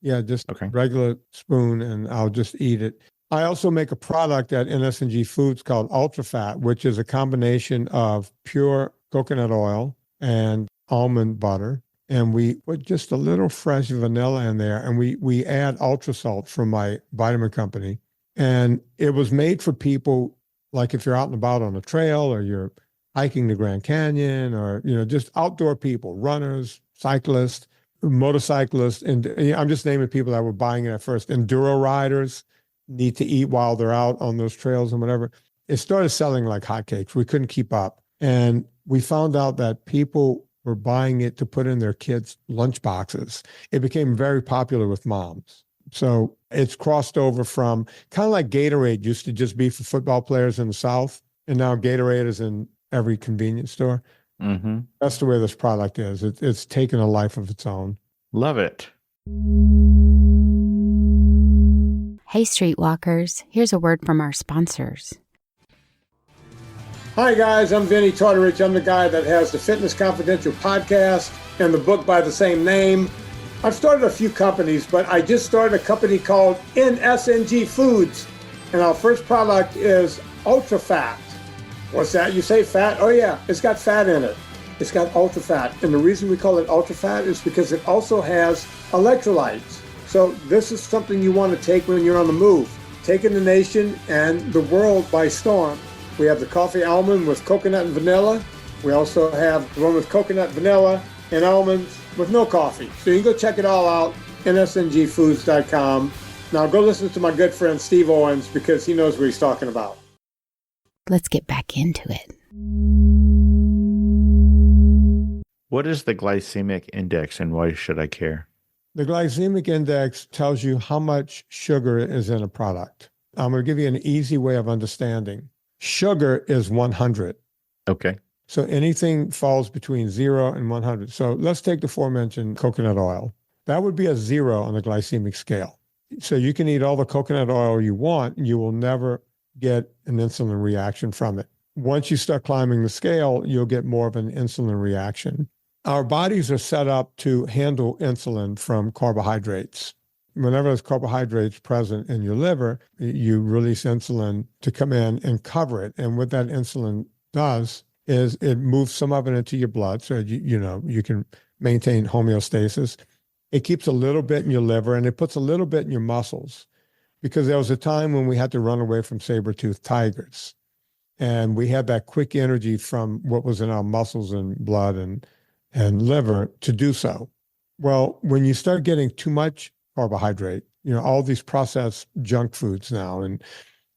Yeah, just regular spoon, and I'll just eat it. I also make a product at NS&G Foods called Ultra Fat, which is a combination of pure coconut oil and almond butter. And we put just a little fresh vanilla in there, and we add ultra salt from my vitamin company. And it was made for people, like if you're out and about on a trail or you're hiking the Grand Canyon or, you know, just outdoor people, runners, cyclists. motorcyclists, and I'm just naming people that were buying it at first. Enduro riders need to eat while they're out on those trails and whatever. It started selling like hotcakes. We couldn't keep up. And we found out that people were buying it to put in their kids' lunch boxes. It became very popular with moms. So it's crossed over from kind of like Gatorade used to just be for football players in the South. And now Gatorade is in every convenience store. Mm-hmm. That's the way this product is. It's taken a life of its own. Love it. Hey, Streetwalkers, here's a word from our sponsors. Hi, guys. I'm Vinnie Tortorich. I'm the guy that has the Fitness Confidential podcast and the book by the same name. I've started a few companies, but I just started a company called NSNG Foods. And our first product is Ultra Fat. What's that? You say fat? Oh, yeah. It's got fat in it. It's got ultra fat. And the reason we call it ultra fat is because it also has electrolytes. So this is something you want to take when you're on the move, taking the nation and the world by storm. We have the coffee almond with coconut and vanilla. We also have the one with coconut, vanilla, and almonds with no coffee. So you can go check it all out, nsngfoods.com. Now go listen to my good friend Steve Owens because he knows what he's talking about. Let's get back into it. What is the glycemic index and why should I care? The glycemic index tells you how much sugar is in a product. I'm going to give you an easy way of understanding. Sugar is 100. Okay. So anything falls between 0 and 100. So let's take the aforementioned coconut oil. That would be a 0 on the glycemic scale. So you can eat all the coconut oil you want, and you will never get an insulin reaction from it. Once you start climbing the scale, you'll get more of an insulin reaction. Our bodies are set up to handle insulin from carbohydrates. Whenever there's carbohydrates present in your liver, you release insulin to come in and cover it. And what that insulin does is it moves some of it into your blood so you can maintain homeostasis. It keeps a little bit in your liver and it puts a little bit in your muscles, because there was a time when we had to run away from saber-toothed tigers. And we had that quick energy from what was in our muscles and blood and liver to do so. Well, when you start getting too much carbohydrate, all these processed junk foods now, and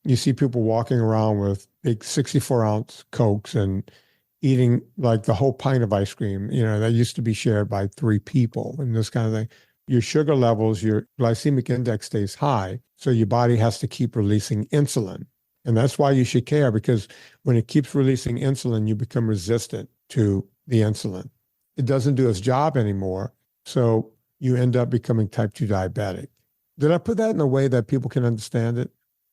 you see people walking around with big 64-ounce Cokes and eating like the whole pint of ice cream, that used to be shared by 3 people and this kind of thing. Your sugar levels, your glycemic index stays high, so your body has to keep releasing insulin. And that's why you should care, because when it keeps releasing insulin, you become resistant to the insulin. It doesn't do its job anymore, so you end up becoming type 2 diabetic. Did I put that in a way that people can understand it?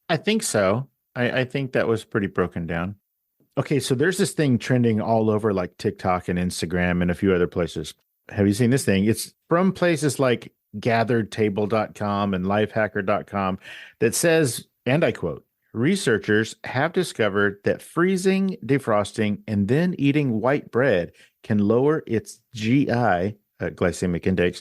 I think so. I think that was pretty broken down. Okay, so there's this thing trending all over like TikTok and Instagram and a few other places. Have you seen this thing? It's from places like gatheredtable.com and lifehacker.com that says, and I quote, researchers have discovered that freezing, defrosting, and then eating white bread can lower its GI, glycemic index,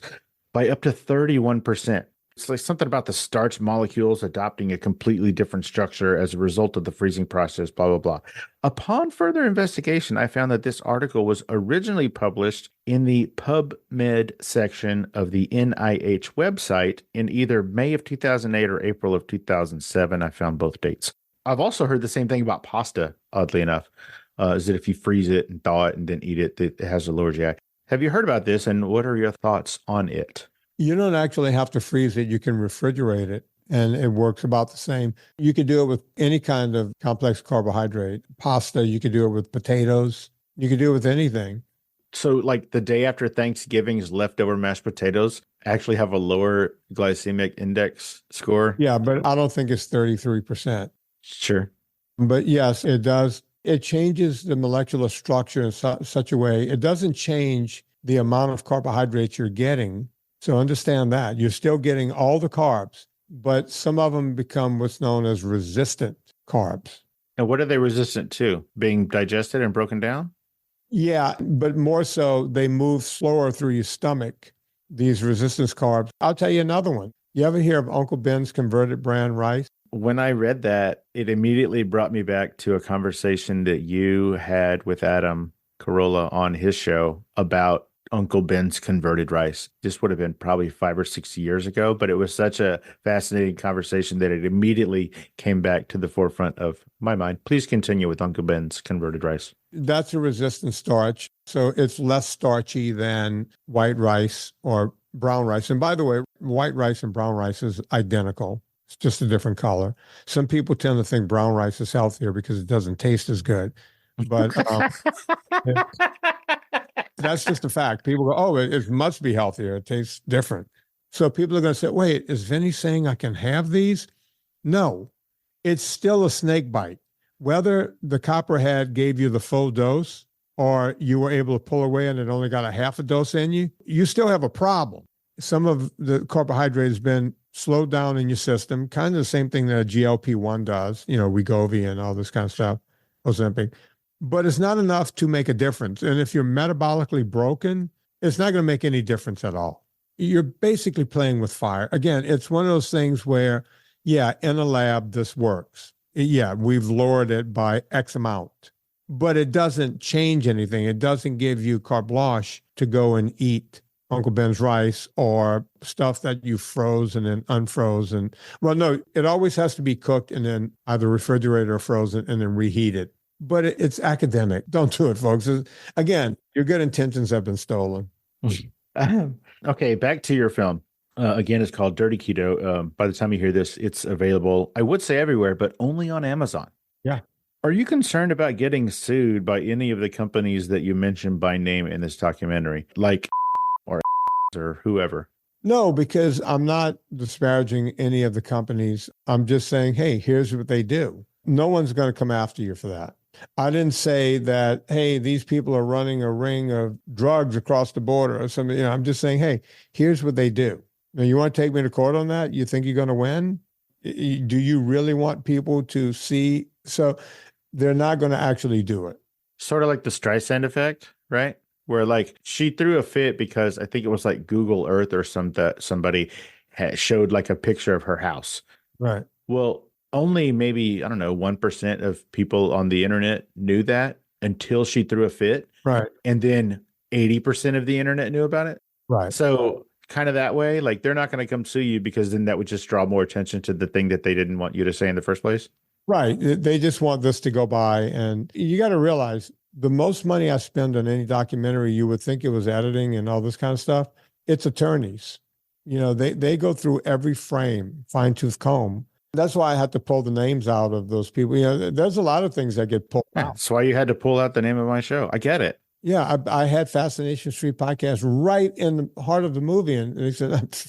by up to 31%. It's like something about the starch molecules adopting a completely different structure as a result of the freezing process, blah, blah, blah. Upon further investigation, I found that this article was originally published in the PubMed section of the NIH website in either May of 2008 or April of 2007. I found both dates. I've also heard the same thing about pasta, oddly enough, is that if you freeze it and thaw it and then eat it, it has a lower GI. Have you heard about this, and what are your thoughts on it? You don't actually have to freeze it. You can refrigerate it, and it works about the same. You could do it with any kind of complex carbohydrate. Pasta, you could do it with potatoes. You could do it with anything. So like the day after Thanksgiving's leftover mashed potatoes actually have a lower glycemic index score? Yeah, but I don't think it's 33%. Sure. But yes, it does. It changes the molecular structure in such a way. It doesn't change the amount of carbohydrates you're getting. So understand that. You're still getting all the carbs, but some of them become what's known as resistant carbs. And what are they resistant to? Being digested and broken down? Yeah, but more so, they move slower through your stomach, these resistance carbs. I'll tell you another one. You ever hear of Uncle Ben's converted bran rice? When I read that, it immediately brought me back to a conversation that you had with Adam Carolla on his show about Uncle Ben's converted rice. This would have been probably 5 or 6 years ago, but it was such a fascinating conversation that it immediately came back to the forefront of my mind. Please continue with Uncle Ben's converted rice. That's a resistant starch. So it's less starchy than white rice or brown rice. And by the way, white rice and brown rice is identical. It's just a different color. Some people tend to think brown rice is healthier because it doesn't taste as good. But that's just a fact. People go, oh, it must be healthier. It tastes different. So people are going to say, wait, is Vinnie saying I can have these? No, it's still a snake bite. Whether the copperhead gave you the full dose or you were able to pull away and it only got a half a dose in you, you still have a problem. Some of the carbohydrate has been slowed down in your system, kind of the same thing that a GLP-1 does, Wegovy and all this kind of stuff, Ozempic. But it's not enough to make a difference. And if you're metabolically broken, it's not going to make any difference at all. You're basically playing with fire. Again, it's one of those things where, yeah, in a lab, this works. Yeah, we've lowered it by X amount, but it doesn't change anything. It doesn't give you carte blanche to go and eat Uncle Ben's rice or stuff that you froze and then unfrozen. Well, no, it always has to be cooked and then either refrigerated or frozen and then reheated. But it's academic. Don't do it, folks. Again, your good intentions have been stolen. Okay, back to your film. Again, it's called Dirty Keto. By the time you hear this, it's available, I would say everywhere, but only on Amazon. Yeah. Are you concerned about getting sued by any of the companies that you mentioned by name in this documentary, like or whoever? No, because I'm not disparaging any of the companies. I'm just saying, hey, here's what they do. No one's going to come after you for that. I didn't say that, hey, these people are running a ring of drugs across the border or something. I'm just saying, hey, here's what they do. Now, you want to take me to court on that? You think you're going to win? Do you really want people to see? So they're not going to actually do it. Sort of like the Streisand effect, right? Where like she threw a fit because I think it was like Google Earth or somebody showed like a picture of her house. Right. Well, only maybe, I don't know, 1% of people on the internet knew that until she threw a fit. Right. And then 80% of the internet knew about it. Right. So kind of that way, like they're not going to come sue you because then that would just draw more attention to the thing that they didn't want you to say in the first place. Right. They just want this to go by. And you got to realize the most money I spend on any documentary, you would think it was editing and all this kind of stuff. It's attorneys. They go through every frame, fine tooth comb. That's why I had to pull the names out of those people. There's a lot of things that get pulled out. That's why you had to pull out the name of my show. I get it. Yeah, I had Fascination Street podcast right in the heart of the movie. And they said,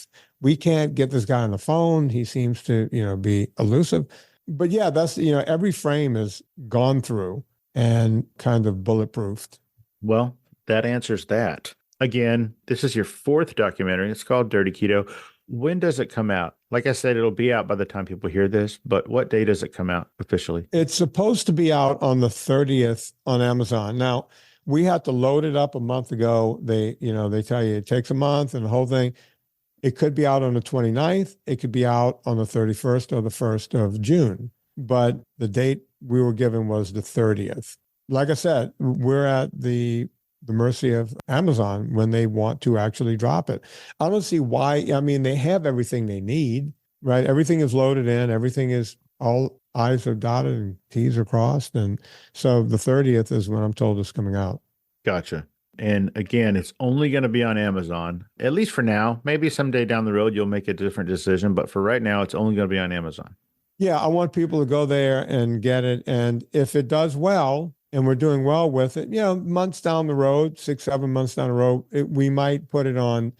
we can't get this guy on the phone. He seems to, be elusive. But yeah, that's, every frame is gone through and kind of bulletproofed. Well, that answers that. Again, this is your fourth documentary. It's called Dirty Keto. When does it come out? Like I said, it'll be out by the time people hear this, but what day does it come out officially? It's supposed to be out on the 30th on Amazon. Now, we had to load it up a month ago. They tell you it takes a month and the whole thing. It could be out on the 29th. It could be out on the 31st or the 1st of June. But the date we were given was the 30th. Like I said, we're at the mercy of Amazon when they want to actually drop it. I don't see why. I mean, they have everything they need, right? Everything is loaded in. Everything is, all I's are dotted and T's are crossed. And so the 30th is when I'm told it's coming out. Gotcha. And again, it's only going to be on Amazon, at least for now. Maybe someday down the road, you'll make a different decision. But for right now, it's only going to be on Amazon. Yeah, I want people to go there and get it. And if it does well, and we're doing well with it, months down the road, 6-7 months down the road, we might put it on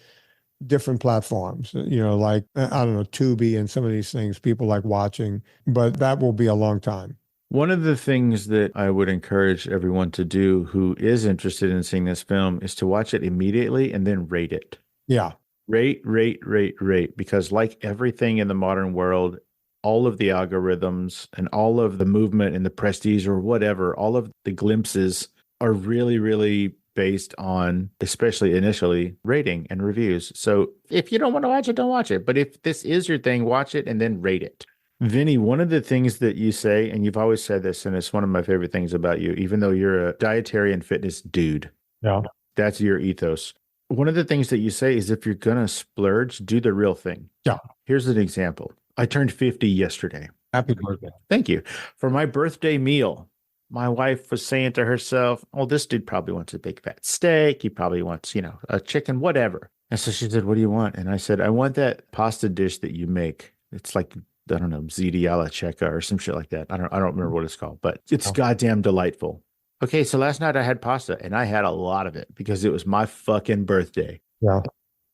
different platforms, like, I don't know, Tubi and some of these things people like watching, but that will be a long time. One of the things that I would encourage everyone to do who is interested in seeing this film is to watch it immediately and then rate it. Yeah. Rate, because like everything in the modern world, all of the algorithms and all of the movement and the prestige or whatever, all of the glimpses are really, really based on, especially initially, rating and reviews. So if you don't want to watch it, don't watch it. But if this is your thing, watch it and then rate it. Vinnie, one of the things that you say, and you've always said this, and it's one of my favorite things about you, even though you're a dietary and fitness dude. Yeah. That's your ethos. One of the things that you say is if you're going to splurge, do the real thing. Yeah. Here's an example. I turned 50 yesterday. Happy birthday. Thank you. For my birthday meal, my wife was saying to herself, oh, this dude probably wants a big fat steak. He probably wants, a chicken, whatever. And so she said, what do you want? And I said, I want that pasta dish that you make. It's like, I don't know, ziti alla cieca or some shit like that. I don't remember what it's called, but it's goddamn delightful. Okay, so last night I had pasta and I had a lot of it because it was my fucking birthday. Yeah.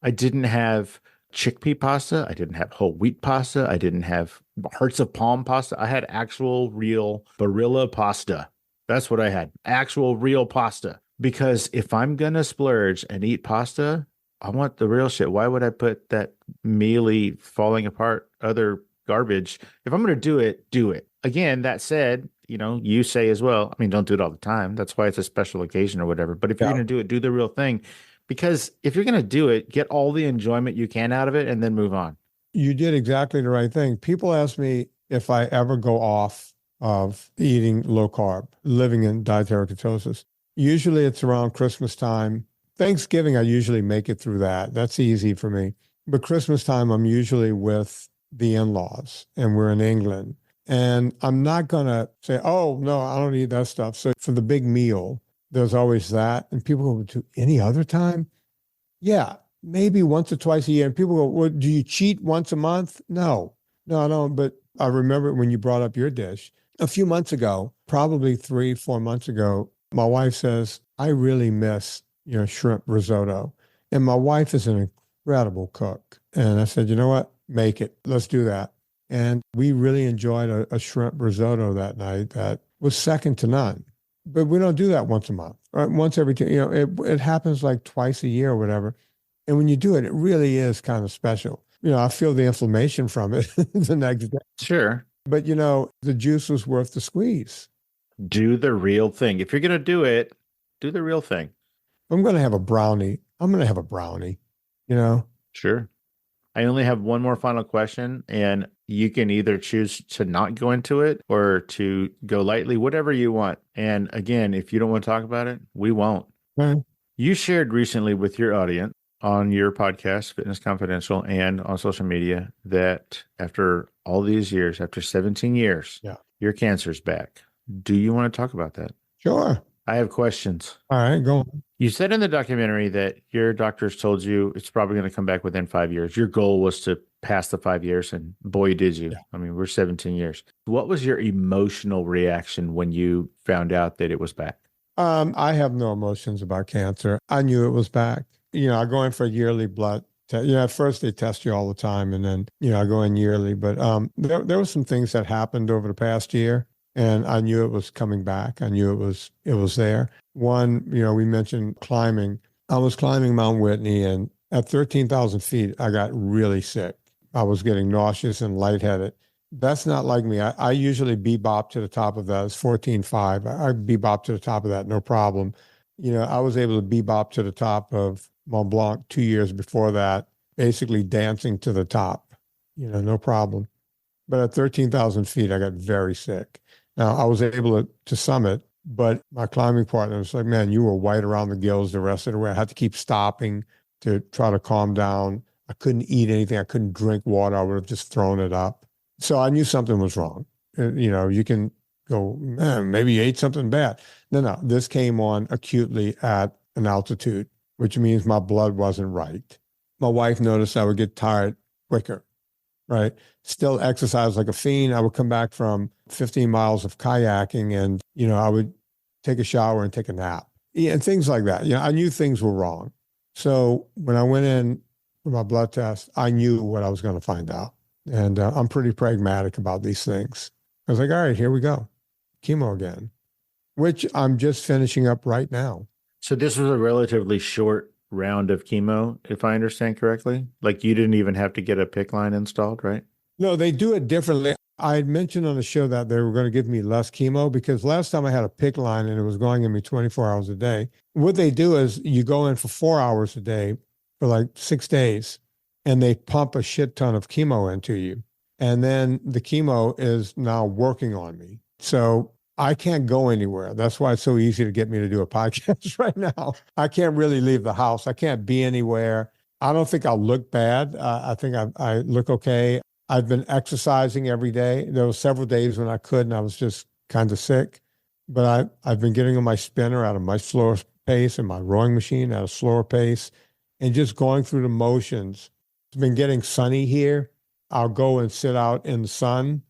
I didn't have chickpea pasta. I didn't have whole wheat pasta. I didn't have hearts of palm pasta. I had actual real Barilla pasta. That's what I had. Actual real pasta. Because if I'm going to splurge and eat pasta, I want the real shit. Why would I put that mealy, falling apart, other garbage? If I'm going to do it, do it. Again, that said, you say as well, I mean, don't do it all the time. That's why it's a special occasion or whatever. But if you're going to do it, do the real thing. Because if you're going to do it, get all the enjoyment you can out of it and then move on. You did exactly the right thing. People ask me if I ever go off of eating low carb, living in dietary ketosis. Usually it's around Christmas time. Thanksgiving, I usually make it through that. That's easy for me. But Christmas time, I'm usually with the in-laws and we're in England. And I'm not going to say, oh, no, I don't eat that stuff. So for the big meal, there's always that. And people go, to any other time? Yeah, maybe once or twice a year. And people go, well, do you cheat once a month? No, I don't. But I remember when you brought up your dish a few months ago, probably 3-4 months ago, my wife says, I really miss, shrimp risotto. And my wife is an incredible cook. And I said, you know what? Make it. Let's do that. And we really enjoyed a shrimp risotto that night that was second to none. But we don't do that once a month, right? Once every two, it happens like twice a year or whatever. And when you do it, it really is kind of special. I feel the inflammation from it the next day. Sure. But, the juice was worth the squeeze. Do the real thing. If you're going to do it, do the real thing. I'm going to have a brownie. Sure. I only have one more final question, and you can either choose to not go into it or to go lightly, whatever you want. And again, if you don't want to talk about it, we won't. Right. You shared recently with your audience on your podcast, Fitness Confidential, and on social media that after all these years, after 17 years, your cancer's back. Do you want to talk about that? Sure. I have questions. All right, go on. You said in the documentary that your doctors told you it's probably going to come back within 5 years. Your goal was to pass the 5 years, and boy, did you. Yeah. I mean, we're 17 years. What was your emotional reaction when you found out that it was back? I have no emotions about cancer. I knew it was back. I go in for a yearly blood test. At first they test you all the time, and then, I go in yearly. But there were some things that happened over the past year. And I knew it was coming back. I knew it was there. One, we mentioned climbing. I was climbing Mount Whitney, and at 13,000 feet, I got really sick. I was getting nauseous and lightheaded. That's not like me. I usually bebop to the top of that. It's 14.5. I bebop to the top of that, no problem. I was able to bebop to the top of Mont Blanc 2 years before that, basically dancing to the top, no problem. But at 13,000 feet, I got very sick. Now, I was able to summit, but my climbing partner was like, man, you were white around the gills the rest of the way. I had to keep stopping to try to calm down. I couldn't eat anything. I couldn't drink water. I would have just thrown it up. So I knew something was wrong. You can go, man, maybe you ate something bad. No, this came on acutely at an altitude, which means my blood wasn't right. My wife noticed I would get tired quicker. Right. Still exercise like a fiend. I would come back from 15 miles of kayaking and, I would take a shower and take a nap and things like that. I knew things were wrong. So when I went in for my blood test, I knew what I was going to find out. And I'm pretty pragmatic about these things. I was like, all right, here we go. Chemo again, which I'm just finishing up right now. So this was a relatively short round of chemo, if I understand correctly? Like you didn't even have to get a PICC line installed, right? No, they do it differently. I had mentioned on the show that they were going to give me less chemo because last time I had a PICC line and it was going in me 24 hours a day. What they do is you go in for 4 hours a day for like 6 days and they pump a shit ton of chemo into you. And then the chemo is now working on me. So I can't go anywhere. That's why it's so easy to get me to do a podcast right now. I can't really leave the house. I can't be anywhere. I don't think I'll look bad. I think I look okay. I've been exercising every day. There were several days when I couldn't. I was just kind of sick. But I've been getting on my spinner at a much slower pace and my rowing machine at a slower pace and just going through the motions. It's been getting sunny here. I'll go and sit out in the sun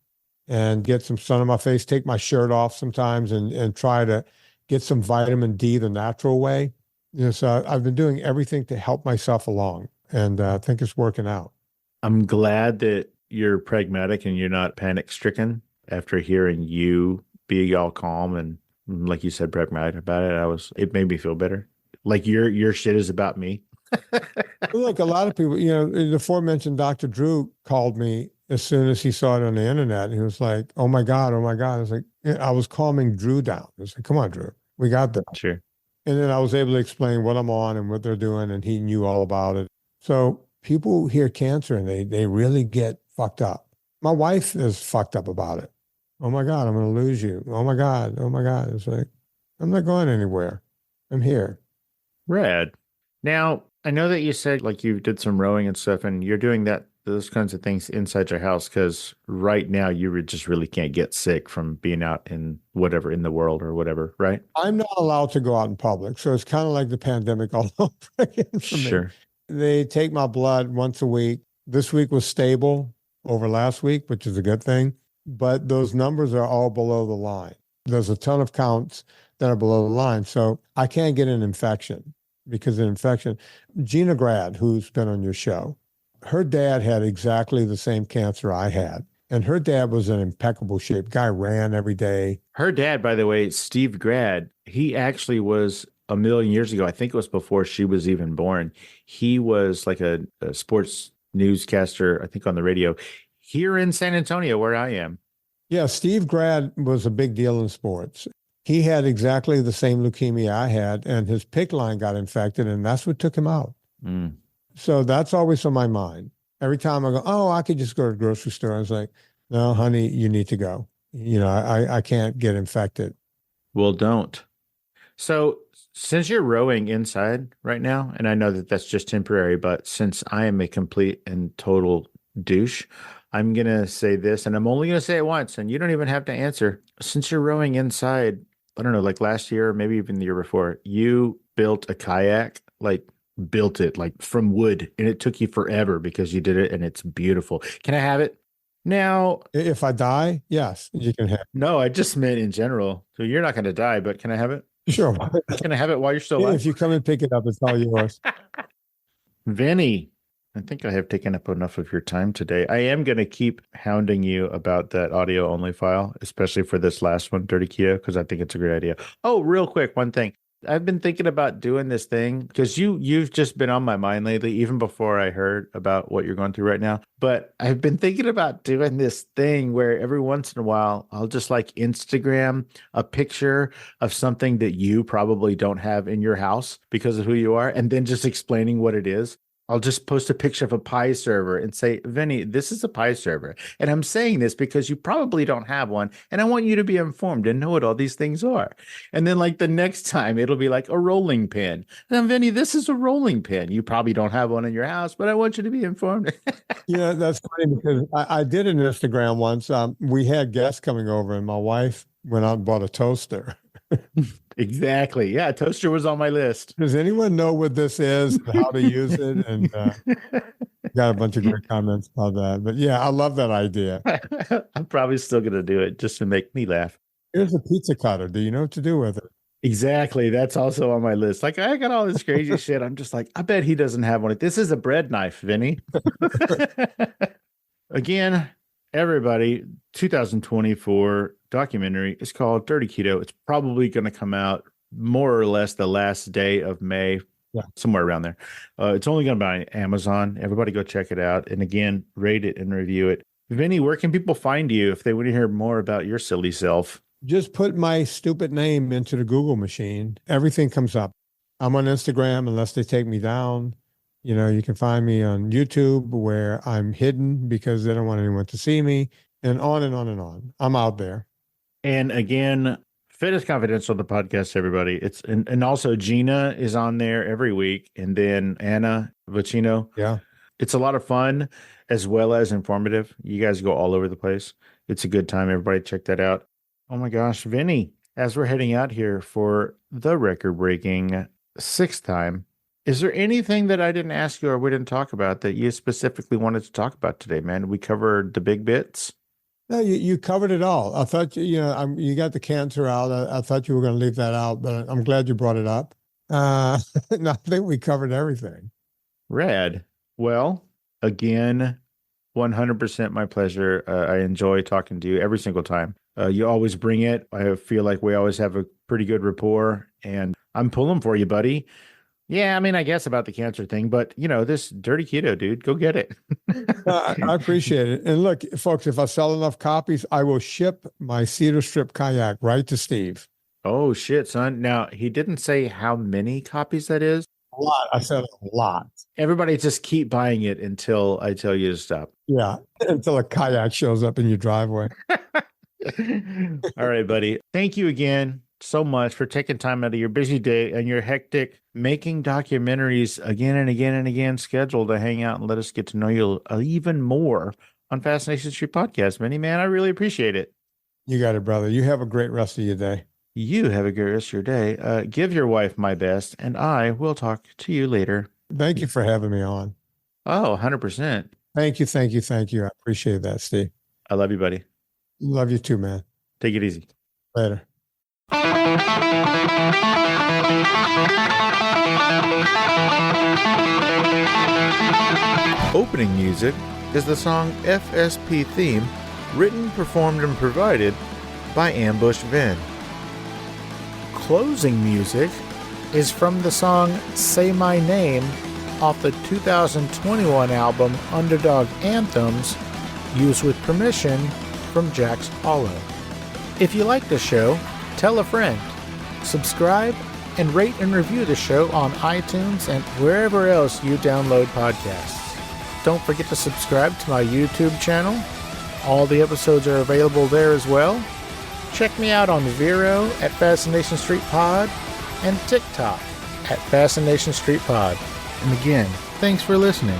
and get some sun on my face, take my shirt off sometimes and try to get some vitamin D the natural way. So I've been doing everything to help myself along, and I think it's working out. I'm glad that you're pragmatic and you're not panic stricken after hearing you be all calm and, like you said, pragmatic about it. It made me feel better. Like your shit is about me. Look, a lot of people, the aforementioned Dr. Drew called me as soon as he saw it on the internet. And he was like, oh my God, oh my God. I was like, I was calming Drew down. I was like, come on, Drew, we got this. Sure. And then I was able to explain what I'm on and what they're doing, and he knew all about it. So people hear cancer and they really get fucked up. My wife is fucked up about it. Oh my God, I'm going to lose you. Oh my God, oh my God. It's like, I'm not going anywhere. I'm here. Rad. Now, I know that you said like you did some rowing and stuff, and you're doing those kinds of things inside your house because right now you just really can't get sick from being out in whatever, in the world or whatever, right? I'm not allowed to go out in public. So it's kind of like the pandemic all over again for me. Sure. They take my blood once a week. This week was stable over last week, which is a good thing. But those numbers are all below the line. There's a ton of counts that are below the line. So I can't get an infection because of infection. Gina Grad, who's been on your show, her dad had exactly the same cancer I had. And her dad was in impeccable shape. Guy ran every day. Her dad, by the way, Steve Grad, he actually was a million years ago. I think it was before she was even born. He was like a sports newscaster, I think on the radio here in San Antonio, where I am. Yeah, Steve Grad was a big deal in sports. He had exactly the same leukemia I had, and his PICC line got infected, and that's what took him out. Mm. So that's always on my mind. Every time I go, oh, I could just go to the grocery store. I was like, no, honey, you need to go. I can't get infected. Well, don't. So since you're rowing inside right now, and I know that that's just temporary, but since I am a complete and total douche, I'm going to say this, and I'm only going to say it once, and you don't even have to answer. Since you're rowing inside, I don't know, like last year, or maybe even the year before, you built a kayak, like built it like from wood, and it took you forever because you did it, and it's beautiful. Can I have it? Now, If I die, yes, you can have it. no, I just meant in general. So you're not going to die, but can I have it? Sure. Can I have it while you're still alive? If you come and pick it up, it's all yours. Vinny, I think I have taken up enough of your time today. I am going to keep hounding you about that audio only file, especially for this last one, Dirty Keto, because I think it's a great idea. Oh, real quick, one thing. I've been thinking about doing this thing because you've just been on my mind lately, even before I heard about what you're going through right now. But I've been thinking about doing this thing where every once in a while, I'll just like Instagram a picture of something that you probably don't have in your house because of who you are, and then just explaining what it is. I'll just post a picture of a pie server and say, Vinny, this is a pie server. And I'm saying this because you probably don't have one. And I want you to be informed and know what all these things are. And then like the next time it'll be like a rolling pin. And Vinny, this is a rolling pin. You probably don't have one in your house, but I want you to be informed. Yeah, that's funny because I did an Instagram once. We had guests coming over and my wife went out and bought a toaster. Exactly. Yeah, toaster was on my list. Does anyone know what this is and how to use it? And got a bunch of great comments about that. But yeah, I love that idea. I'm probably still going to do it just to make me laugh. Here's a pizza cutter. Do you know what to do with it? Exactly. That's also on my list. Like, I got all this crazy shit. I'm just like, I bet he doesn't have one. This is a bread knife, Vinny. Again, everybody, 2024 documentary is called Dirty Keto. It's probably going to come out more or less the last day of May, somewhere around there. It's only going to be on Amazon. Everybody go check it out. And again, rate it and review it. Vinny, where can people find you if they want to hear more about your silly self? Just put my stupid name into the Google machine. Everything comes up. I'm on Instagram unless they take me down. You can find me on YouTube where I'm hidden because they don't want anyone to see me, and on and on and on. I'm out there. And again, Fitness Confidential, the podcast, everybody. And also Gina is on there every week. And then Anna Vicino. Yeah. It's a lot of fun as well as informative. You guys go all over the place. It's a good time. Everybody check that out. Oh my gosh, Vinny, as we're heading out here for the record-breaking 6th time, is there anything that I didn't ask you or we didn't talk about that you specifically wanted to talk about today, man? We covered the big bits. No, you covered it all. I thought, you got the cancer out. I thought you were going to leave that out, but I'm glad you brought it up. No, I think we covered everything. Rad. Well, again, 100% my pleasure. I enjoy talking to you every single time. You always bring it. I feel like we always have a pretty good rapport, and I'm pulling for you, buddy. Yeah, I mean, I guess about the cancer thing, but this dirty keto, dude, go get it. I appreciate it. And look, folks, if I sell enough copies, I will ship my Cedar Strip kayak right to Steve. Oh, shit, son. Now, he didn't say how many copies that is. A lot. I said a lot. Everybody just keep buying it until I tell you to stop. Yeah, until a kayak shows up in your driveway. All right, buddy. Thank you again so much for taking time out of your busy day and your hectic making documentaries again and again and again schedule to hang out and let us get to know you even more on Fascination Street Podcast. Vinny, man, I really appreciate it. You got it, brother. You have a great rest of your day. You have a great rest of your day. Give your wife my best, and I will talk to you later. Thank you for having me on. Oh, 100%. Thank you. I appreciate that, Steve. I love you, buddy. Love you too, man. Take it easy. Later. Opening music is the song FSP Theme, written, performed, and provided by Ambush Vin. Closing music is from the song Say My Name off the 2021 album Underdog Anthems, used with permission from Jack's Hollow. If you like the show, tell a friend. Subscribe and rate and review the show on iTunes and wherever else you download podcasts. Don't forget to subscribe to my YouTube channel. All the episodes are available there as well. Check me out on Vero at Fascination Street Pod and TikTok at Fascination Street Pod. And again, thanks for listening.